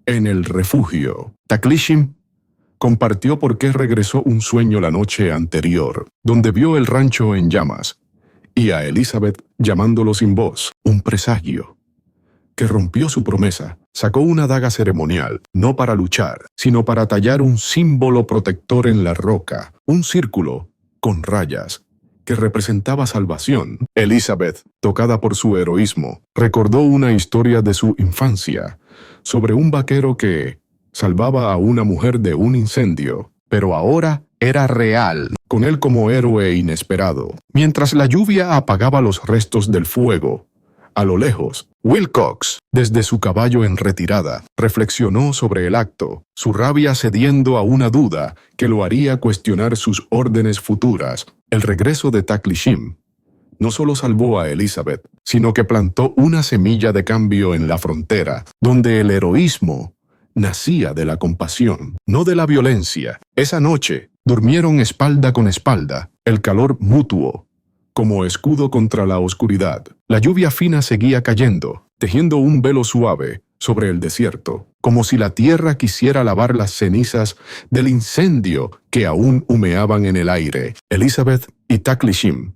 S1: En el refugio, Taklishim compartió por qué regresó un sueño la noche anterior, donde vio el rancho en llamas, y a Elizabeth llamándolo sin voz, un presagio que rompió su promesa. Sacó una daga ceremonial, no para luchar, sino para tallar un símbolo protector en la roca, un círculo con rayas que representaba salvación. Elizabeth, tocada por su heroísmo, recordó una historia de su infancia sobre un vaquero que salvaba a una mujer de un incendio, pero ahora era real, con él como héroe inesperado. Mientras la lluvia apagaba los restos del fuego, a lo lejos, Wilcox, desde su caballo en retirada, reflexionó sobre el acto, su rabia cediendo a una duda que lo haría cuestionar sus órdenes futuras. El regreso de Taklishin no solo salvó a Elizabeth, sino que plantó una semilla de cambio en la frontera, donde el heroísmo nacía de la compasión, no de la violencia. Esa noche, durmieron espalda con espalda, el calor mutuo, como escudo contra la oscuridad. La lluvia fina seguía cayendo, tejiendo un velo suave sobre el desierto, como si la tierra quisiera lavar las cenizas del incendio que aún humeaban en el aire. Elizabeth y Taklishin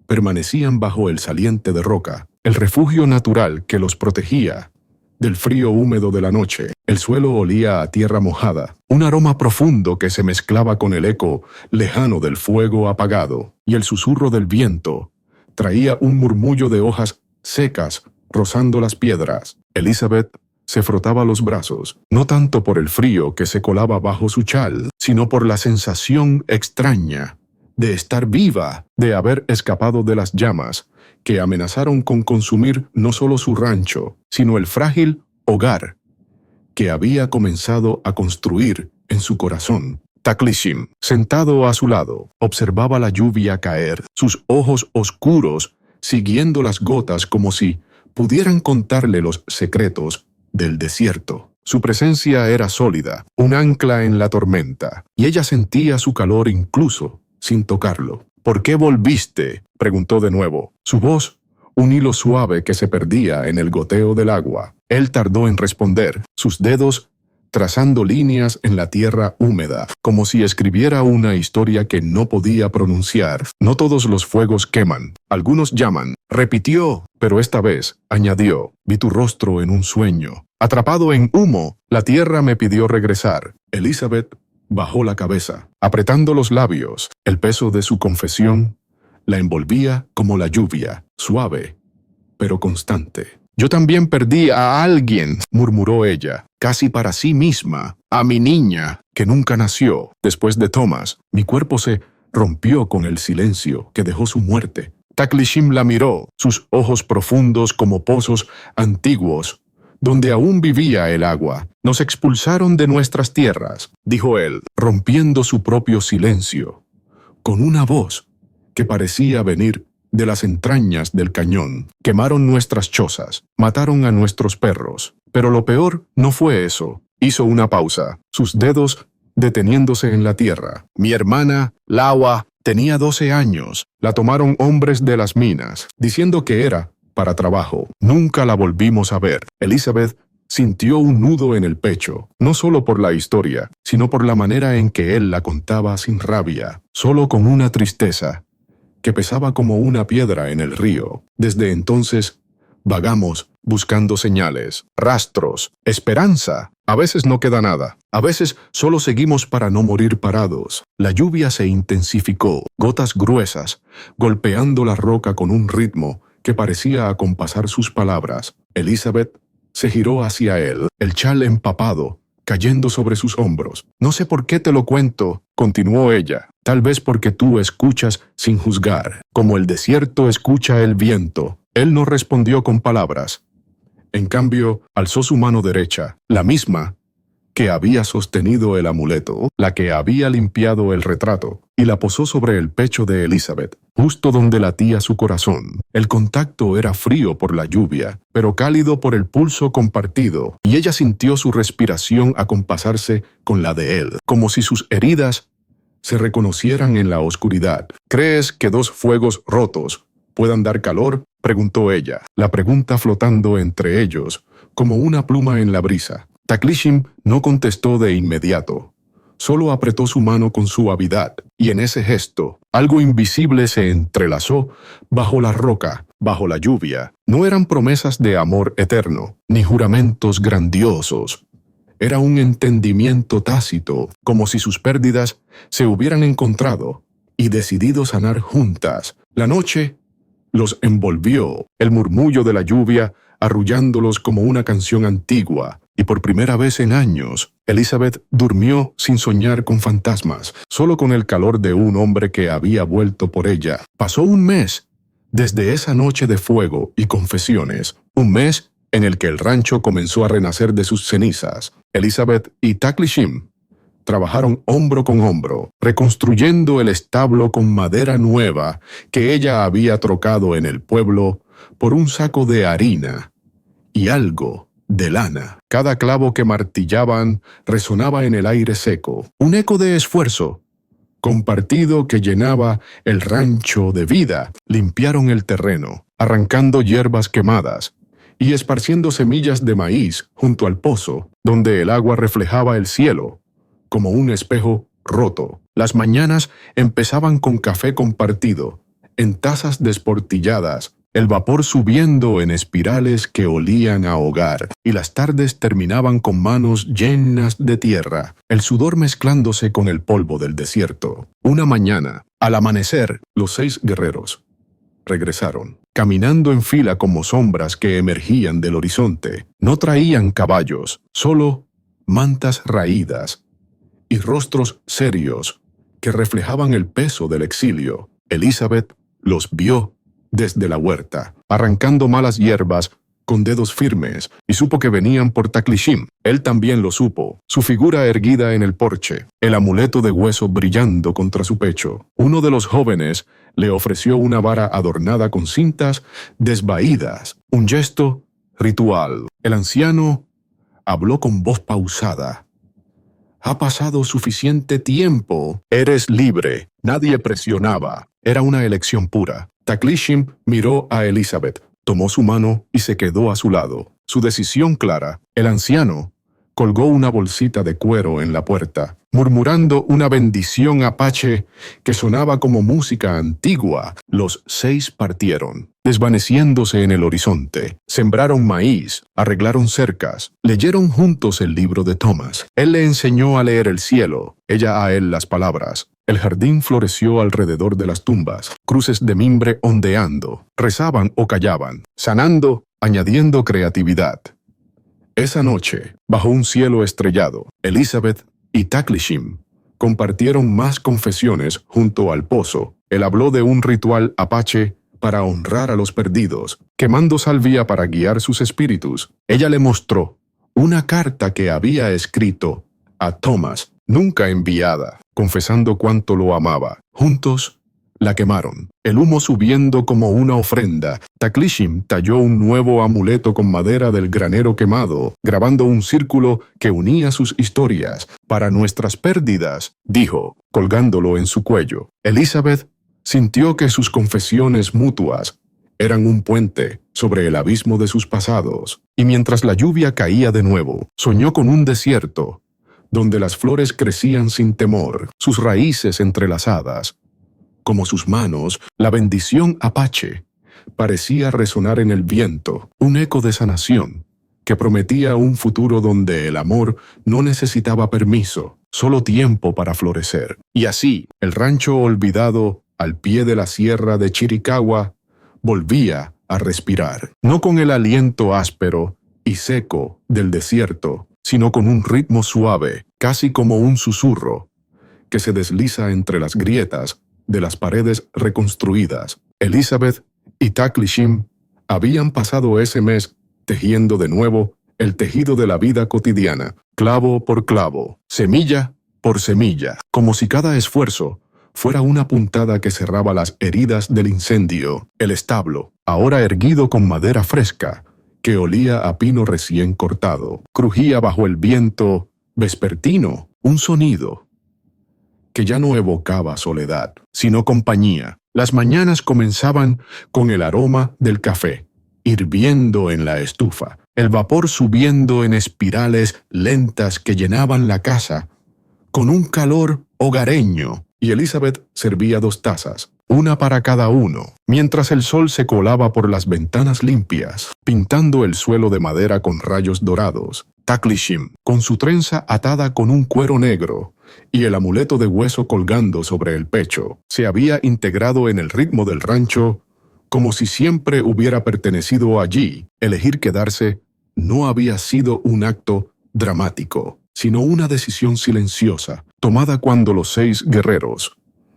S1: permanecían bajo el saliente de roca, el refugio natural que los protegía del frío húmedo de la noche. El suelo olía a tierra mojada, un aroma profundo que se mezclaba con el eco lejano del fuego apagado, y el susurro del viento traía un murmullo de hojas secas rozando las piedras. Elizabeth se frotaba los brazos, no tanto por el frío que se colaba bajo su chal, sino por la sensación extraña de estar viva, de haber escapado de las llamas que amenazaron con consumir no solo su rancho, sino el frágil hogar que había comenzado a construir en su corazón. Taklishin, sentado a su lado, observaba la lluvia caer, sus ojos oscuros siguiendo las gotas como si pudieran contarle los secretos del desierto. Su presencia era sólida, un ancla en la tormenta, y ella sentía su calor incluso sin tocarlo. «¿Por qué volviste?», preguntó de nuevo, su voz un hilo suave que se perdía en el goteo del agua. Él tardó en responder, sus dedos trazando líneas en la tierra húmeda, como si escribiera una historia que no podía pronunciar. «No todos los fuegos queman, algunos llaman», repitió, pero esta vez añadió, «vi tu rostro en un sueño. Atrapado en humo, la tierra me pidió regresar». Elizabeth bajó la cabeza, apretando los labios. El peso de su confesión la envolvía como la lluvia, suave, pero constante. «Yo también perdí a alguien», murmuró ella, casi para sí misma, «a mi niña, que nunca nació. Después de Thomas, mi cuerpo se rompió con el silencio que dejó su muerte». Taklishin la miró, sus ojos profundos como pozos antiguos, donde aún vivía el agua. «Nos expulsaron de nuestras tierras», dijo él, rompiendo su propio silencio, con una voz que parecía venir de las entrañas del cañón. «Quemaron nuestras chozas, mataron a nuestros perros. Pero lo peor no fue eso». Hizo una pausa, sus dedos deteniéndose en la tierra. «Mi hermana, Lawa, tenía 12 años. La tomaron hombres de las minas, diciendo que era para trabajo. Nunca la volvimos a ver». Elizabeth sintió un nudo en el pecho, no solo por la historia, sino por la manera en que él la contaba sin rabia, solo con una tristeza que pesaba como una piedra en el río. «Desde entonces, vagamos buscando señales, rastros, esperanza. A veces no queda nada. A veces solo seguimos para no morir parados». La lluvia se intensificó, gotas gruesas, golpeando la roca con un ritmo que parecía acompasar sus palabras. Elizabeth se giró hacia él, el chal empapado, cayendo sobre sus hombros. «No sé por qué te lo cuento», continuó ella. «Tal vez porque tú escuchas sin juzgar, como el desierto escucha el viento». Él no respondió con palabras. En cambio, alzó su mano derecha, la misma que había sostenido el amuleto, la que había limpiado el retrato, y la posó sobre el pecho de Elizabeth, justo donde latía su corazón. El contacto era frío por la lluvia, pero cálido por el pulso compartido, y ella sintió su respiración acompasarse con la de él, como si sus heridas se reconocieran en la oscuridad. «¿Crees que dos fuegos rotos puedan dar calor?», preguntó ella, la pregunta flotando entre ellos, como una pluma en la brisa. Taklishin no contestó de inmediato, solo apretó su mano con suavidad, y en ese gesto, algo invisible se entrelazó bajo la roca, bajo la lluvia. No eran promesas de amor eterno, ni juramentos grandiosos. Era un entendimiento tácito, como si sus pérdidas se hubieran encontrado y decidido sanar juntas. La noche los envolvió, el murmullo de la lluvia arrullándolos como una canción antigua, y por primera vez en años, Elizabeth durmió sin soñar con fantasmas, solo con el calor de un hombre que había vuelto por ella. Pasó un mes desde esa noche de fuego y confesiones, un mes en el que el rancho comenzó a renacer de sus cenizas. Elizabeth y Taklishin trabajaron hombro con hombro, reconstruyendo el establo con madera nueva que ella había trocado en el pueblo por un saco de harina y algo de lana. Cada clavo que martillaban resonaba en el aire seco, un eco de esfuerzo compartido que llenaba el rancho de vida. Limpiaron el terreno, arrancando hierbas quemadas y esparciendo semillas de maíz junto al pozo, donde el agua reflejaba el cielo como un espejo roto. Las mañanas empezaban con café compartido, en tazas desportilladas, el vapor subiendo en espirales que olían a hogar, y las tardes terminaban con manos llenas de tierra, el sudor mezclándose con el polvo del desierto. Una mañana, al amanecer, los 6 guerreros regresaron, caminando en fila como sombras que emergían del horizonte. No traían caballos, solo mantas raídas y rostros serios que reflejaban el peso del exilio. Elizabeth los vio desde la huerta, arrancando malas hierbas con dedos firmes, y supo que venían por Taklishin. Él también lo supo, su figura erguida en el porche, el amuleto de hueso brillando contra su pecho. Uno de los jóvenes le ofreció una vara adornada con cintas desvaídas, un gesto ritual. El anciano habló con voz pausada. «Ha pasado suficiente tiempo. Eres libre». Nadie presionaba. Era una elección pura. Taklishin miró a Elizabeth, tomó su mano y se quedó a su lado. Su decisión clara. El anciano colgó una bolsita de cuero en la puerta, murmurando una bendición apache que sonaba como música antigua. Los 6 partieron, desvaneciéndose en el horizonte. Sembraron maíz, arreglaron cercas, leyeron juntos el libro de Thomas. Él le enseñó a leer el cielo, ella a él las palabras. El jardín floreció alrededor de las tumbas, cruces de mimbre ondeando, rezaban o callaban, sanando, añadiendo creatividad. Esa noche, bajo un cielo estrellado, Elizabeth y Taklishin compartieron más confesiones junto al pozo. Él habló de un ritual apache para honrar a los perdidos, quemando salvia para guiar sus espíritus. Ella le mostró una carta que había escrito a Thomas, nunca enviada, confesando cuánto lo amaba. Juntos la quemaron, el humo subiendo como una ofrenda. Taklishin talló un nuevo amuleto con madera del granero quemado, grabando un círculo que unía sus historias. «Para nuestras pérdidas», dijo, colgándolo en su cuello. Elizabeth sintió que sus confesiones mutuas eran un puente sobre el abismo de sus pasados, y mientras la lluvia caía de nuevo, soñó con un desierto donde las flores crecían sin temor, sus raíces entrelazadas. Como sus manos, la bendición apache parecía resonar en el viento, un eco de sanación que prometía un futuro donde el amor no necesitaba permiso, solo tiempo para florecer. Y así, el rancho olvidado al pie de la sierra de Chiricahua volvía a respirar, no con el aliento áspero y seco del desierto, sino con un ritmo suave, casi como un susurro, que se desliza entre las grietas de las paredes reconstruidas. Elizabeth y Taklishin habían pasado ese mes tejiendo de nuevo el tejido de la vida cotidiana, clavo por clavo, semilla por semilla, como si cada esfuerzo fuera una puntada que cerraba las heridas del incendio. El establo, ahora erguido con madera fresca, que olía a pino recién cortado, crujía bajo el viento vespertino, un sonido que ya no evocaba soledad, sino compañía. Las mañanas comenzaban con el aroma del café, hirviendo en la estufa, el vapor subiendo en espirales lentas que llenaban la casa, con un calor hogareño, y Elizabeth servía 2 tazas, una para cada uno, mientras el sol se colaba por las ventanas limpias, pintando el suelo de madera con rayos dorados. Taklishin, con su trenza atada con un cuero negro y el amuleto de hueso colgando sobre el pecho, se había integrado en el ritmo del rancho como si siempre hubiera pertenecido allí. Elegir quedarse no había sido un acto dramático, sino una decisión silenciosa, tomada cuando los 6 guerreros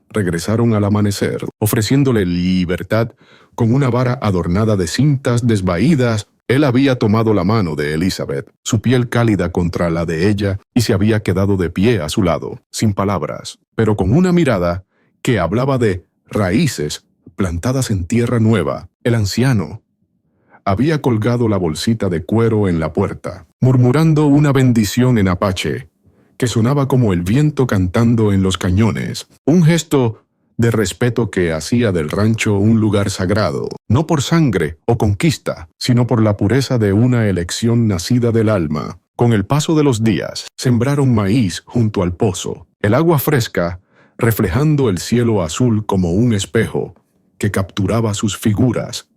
S1: regresaron al amanecer, ofreciéndole libertad con una vara adornada de cintas desvaídas. Él había tomado la mano de Elizabeth, su piel cálida contra la de ella, y se había quedado de pie a su lado, sin palabras, pero con una mirada que hablaba de raíces plantadas en tierra nueva. El anciano había colgado la bolsita de cuero en la puerta, murmurando una bendición en apache, que sonaba como el viento cantando en los cañones, un gesto de respeto que hacía del rancho un lugar sagrado, no por sangre o conquista, sino por la pureza de una elección nacida del alma. Con el paso de los días, sembraron maíz junto al pozo, el agua fresca, reflejando el cielo azul como un espejo que capturaba sus figuras.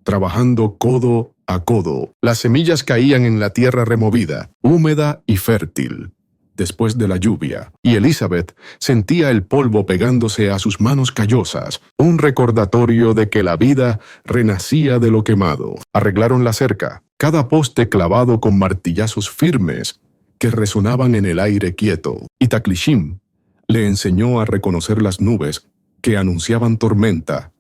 S1: Trabajando codo a codo, las semillas caían en la tierra removida, húmeda y fértil, después de la lluvia, y Elizabeth sentía el polvo pegándose a sus manos callosas, un recordatorio de que la vida renacía de lo quemado. Arreglaron la cerca, cada poste clavado con martillazos firmes que resonaban en el aire quieto, y Taklishim le enseñó a reconocer las nubes que anunciaban tormenta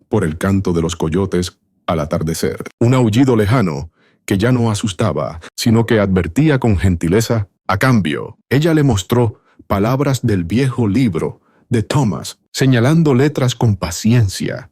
S1: por el canto de los coyotes al atardecer. Un aullido lejano que ya no asustaba, sino que advertía con gentileza. A cambio, ella le mostró palabras del viejo libro de Thomas, señalando letras con paciencia,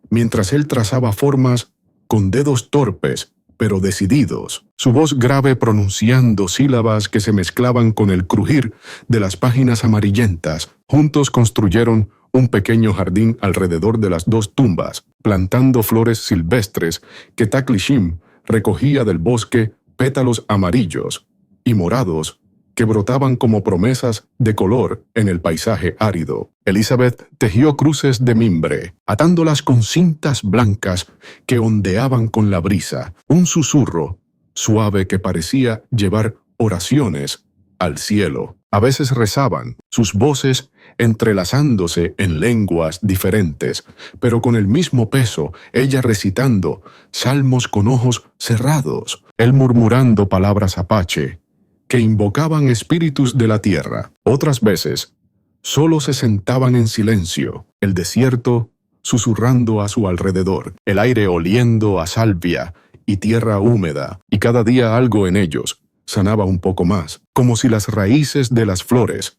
S1: mientras él trazaba formas con dedos torpes, pero decididos, su voz grave pronunciando sílabas que se mezclaban con el crujir de las páginas amarillentas. Juntos construyeron un pequeño jardín alrededor de las 2 tumbas, plantando flores silvestres que Taklishim recogía del bosque, pétalos amarillos y morados que brotaban como promesas de color en el paisaje árido. Elizabeth tejió cruces de mimbre, atándolas con cintas blancas que ondeaban con la brisa, un susurro suave que parecía llevar oraciones al cielo. A veces rezaban, sus voces entrelazándose en lenguas diferentes, pero con el mismo peso, ella recitando salmos con ojos cerrados, él murmurando palabras apache que invocaban espíritus de la tierra. Otras veces, solo se sentaban en silencio, el desierto susurrando a su alrededor, el aire oliendo a salvia y tierra húmeda, y cada día algo en ellos sanaba un poco más, como si las raíces de las flores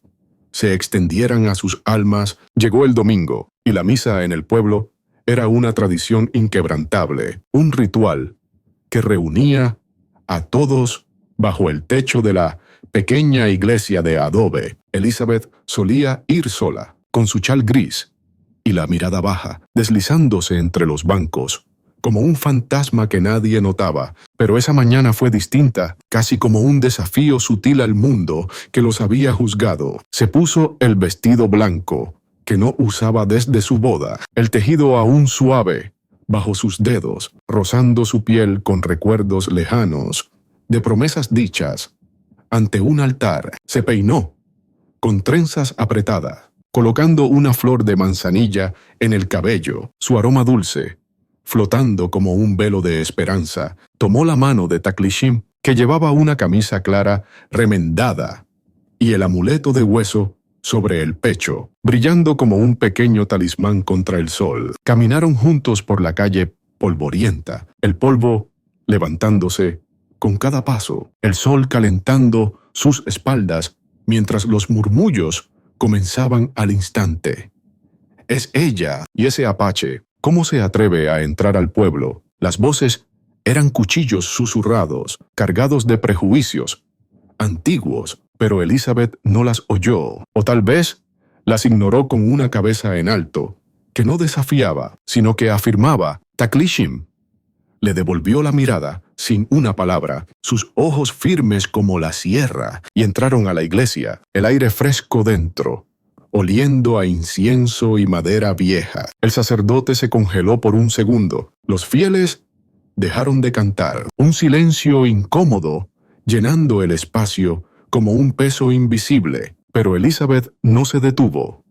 S1: se extendieran a sus almas. Llegó el domingo, y la misa en el pueblo era una tradición inquebrantable, un ritual que reunía a todos bajo el techo de la pequeña iglesia de adobe. Elizabeth solía ir sola, con su chal gris y la mirada baja, deslizándose entre los bancos, como un fantasma que nadie notaba. Pero esa mañana fue distinta, casi como un desafío sutil al mundo que los había juzgado. Se puso el vestido blanco, que no usaba desde su boda, el tejido aún suave bajo sus dedos, rozando su piel con recuerdos lejanos de promesas dichas. Ante un altar, se peinó, con trenzas apretadas, colocando una flor de manzanilla en el cabello, su aroma dulce, flotando como un velo de esperanza. Tomó la mano de Taklishim, que llevaba una camisa clara remendada, y el amuleto de hueso sobre el pecho, brillando como un pequeño talismán contra el sol. Caminaron juntos por la calle polvorienta, el polvo levantándose con cada paso, el sol calentando sus espaldas, mientras los murmullos comenzaban al instante. Es ella y ese apache. ¿Cómo se atreve a entrar al pueblo? Las voces eran cuchillos susurrados, cargados de prejuicios antiguos, pero Elizabeth no las oyó, o tal vez las ignoró con una cabeza en alto, que no desafiaba, sino que afirmaba. Taklishim le devolvió la mirada sin una palabra, sus ojos firmes como la sierra, y entraron a la iglesia, el aire fresco dentro, oliendo a incienso y madera vieja. El sacerdote se congeló por un segundo. Los fieles dejaron de cantar, un silencio incómodo, llenando el espacio como un peso invisible. Pero Elizabeth no se detuvo.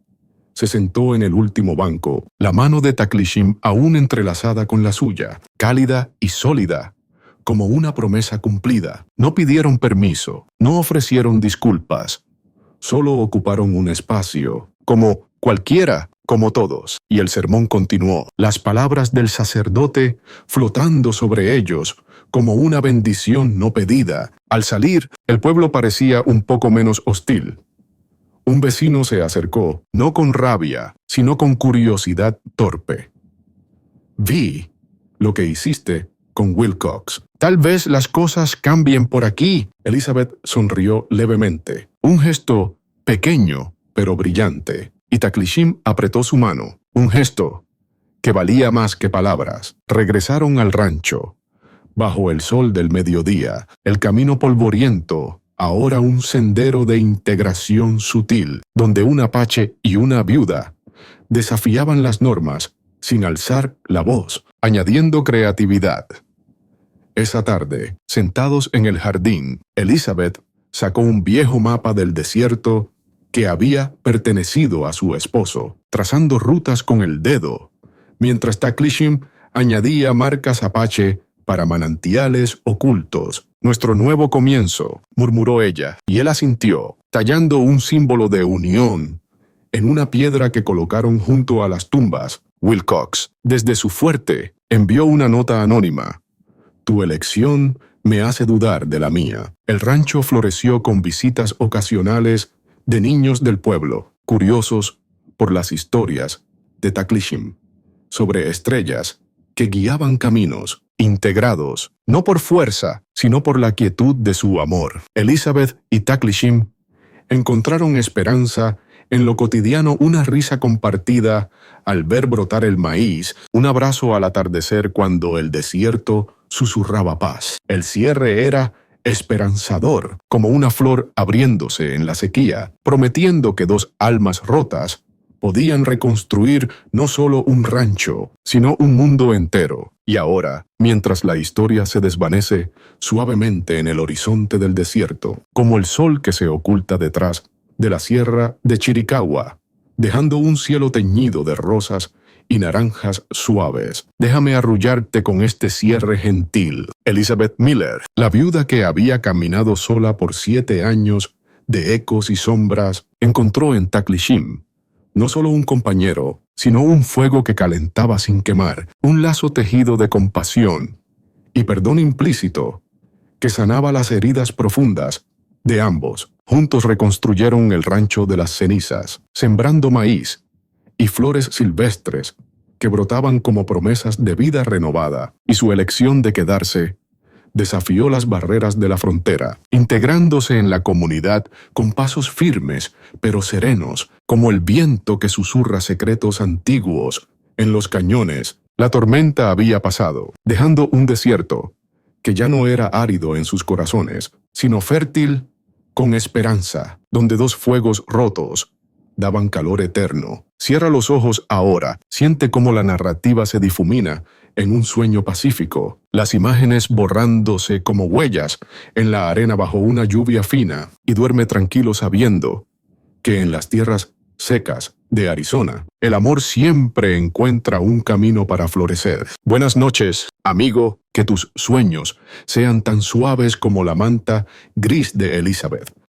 S1: se sentó en el último banco, la mano de Taklishim aún entrelazada con la suya, cálida y sólida, como una promesa cumplida. No pidieron permiso, no ofrecieron disculpas, solo ocuparon un espacio, como cualquiera, como todos. Y el sermón continuó, las palabras del sacerdote flotando sobre ellos, como una bendición no pedida. Al salir, el pueblo parecía un poco menos hostil. Un vecino se acercó, no con rabia, sino con curiosidad torpe. Vi lo que hiciste con Wilcox. Tal vez las cosas cambien por aquí. Elizabeth sonrió levemente. Un gesto pequeño, pero brillante. Y Taklishim apretó su mano. Un gesto que valía más que palabras. Regresaron al rancho. Bajo el sol del mediodía, el camino polvoriento, ahora un sendero de integración sutil, donde un apache y una viuda desafiaban las normas sin alzar la voz, añadiendo creatividad. Esa tarde, sentados en el jardín, Elizabeth sacó un viejo mapa del desierto que había pertenecido a su esposo, trazando rutas con el dedo, mientras Taklishim añadía marcas apache para manantiales ocultos. Nuestro nuevo comienzo, murmuró ella, y él asintió, tallando un símbolo de unión en una piedra que colocaron junto a las tumbas. Wilcox, desde su fuerte, envió una nota anónima. Tu elección me hace dudar de la mía. El rancho floreció con visitas ocasionales de niños del pueblo, curiosos por las historias de Taklishim, sobre estrellas que guiaban caminos, integrados, no por fuerza, sino por la quietud de su amor. Elizabeth y Taklishim encontraron esperanza en lo cotidiano, una risa compartida al ver brotar el maíz, un abrazo al atardecer cuando el desierto susurraba paz. El cierre era esperanzador, como una flor abriéndose en la sequía, prometiendo que dos almas rotas podían reconstruir no solo un rancho, sino un mundo entero. Y ahora, mientras la historia se desvanece suavemente en el horizonte del desierto, como el sol que se oculta detrás de la sierra de Chiricahua, dejando un cielo teñido de rosas y naranjas suaves, déjame arrullarte con este cierre gentil. Elizabeth Miller, la viuda que había caminado sola por 7 años de ecos y sombras, encontró en Taklishim no solo un compañero, sino un fuego que calentaba sin quemar, un lazo tejido de compasión y perdón implícito que sanaba las heridas profundas de ambos. Juntos reconstruyeron el rancho de las cenizas, sembrando maíz y flores silvestres que brotaban como promesas de vida renovada, y su elección de quedarse desafió las barreras de la frontera, integrándose en la comunidad con pasos firmes pero serenos, como el viento que susurra secretos antiguos en los cañones. La tormenta había pasado, dejando un desierto que ya no era árido en sus corazones, sino fértil con esperanza, donde dos fuegos rotos daban calor eterno. Cierra los ojos ahora, siente cómo la narrativa se difumina en un sueño pacífico, las imágenes borrándose como huellas en la arena bajo una lluvia fina, y duerme tranquilo sabiendo que en las tierras secas de Arizona, el amor siempre encuentra un camino para florecer. Buenas noches, amigo, que tus sueños sean tan suaves como la manta gris de Elizabeth.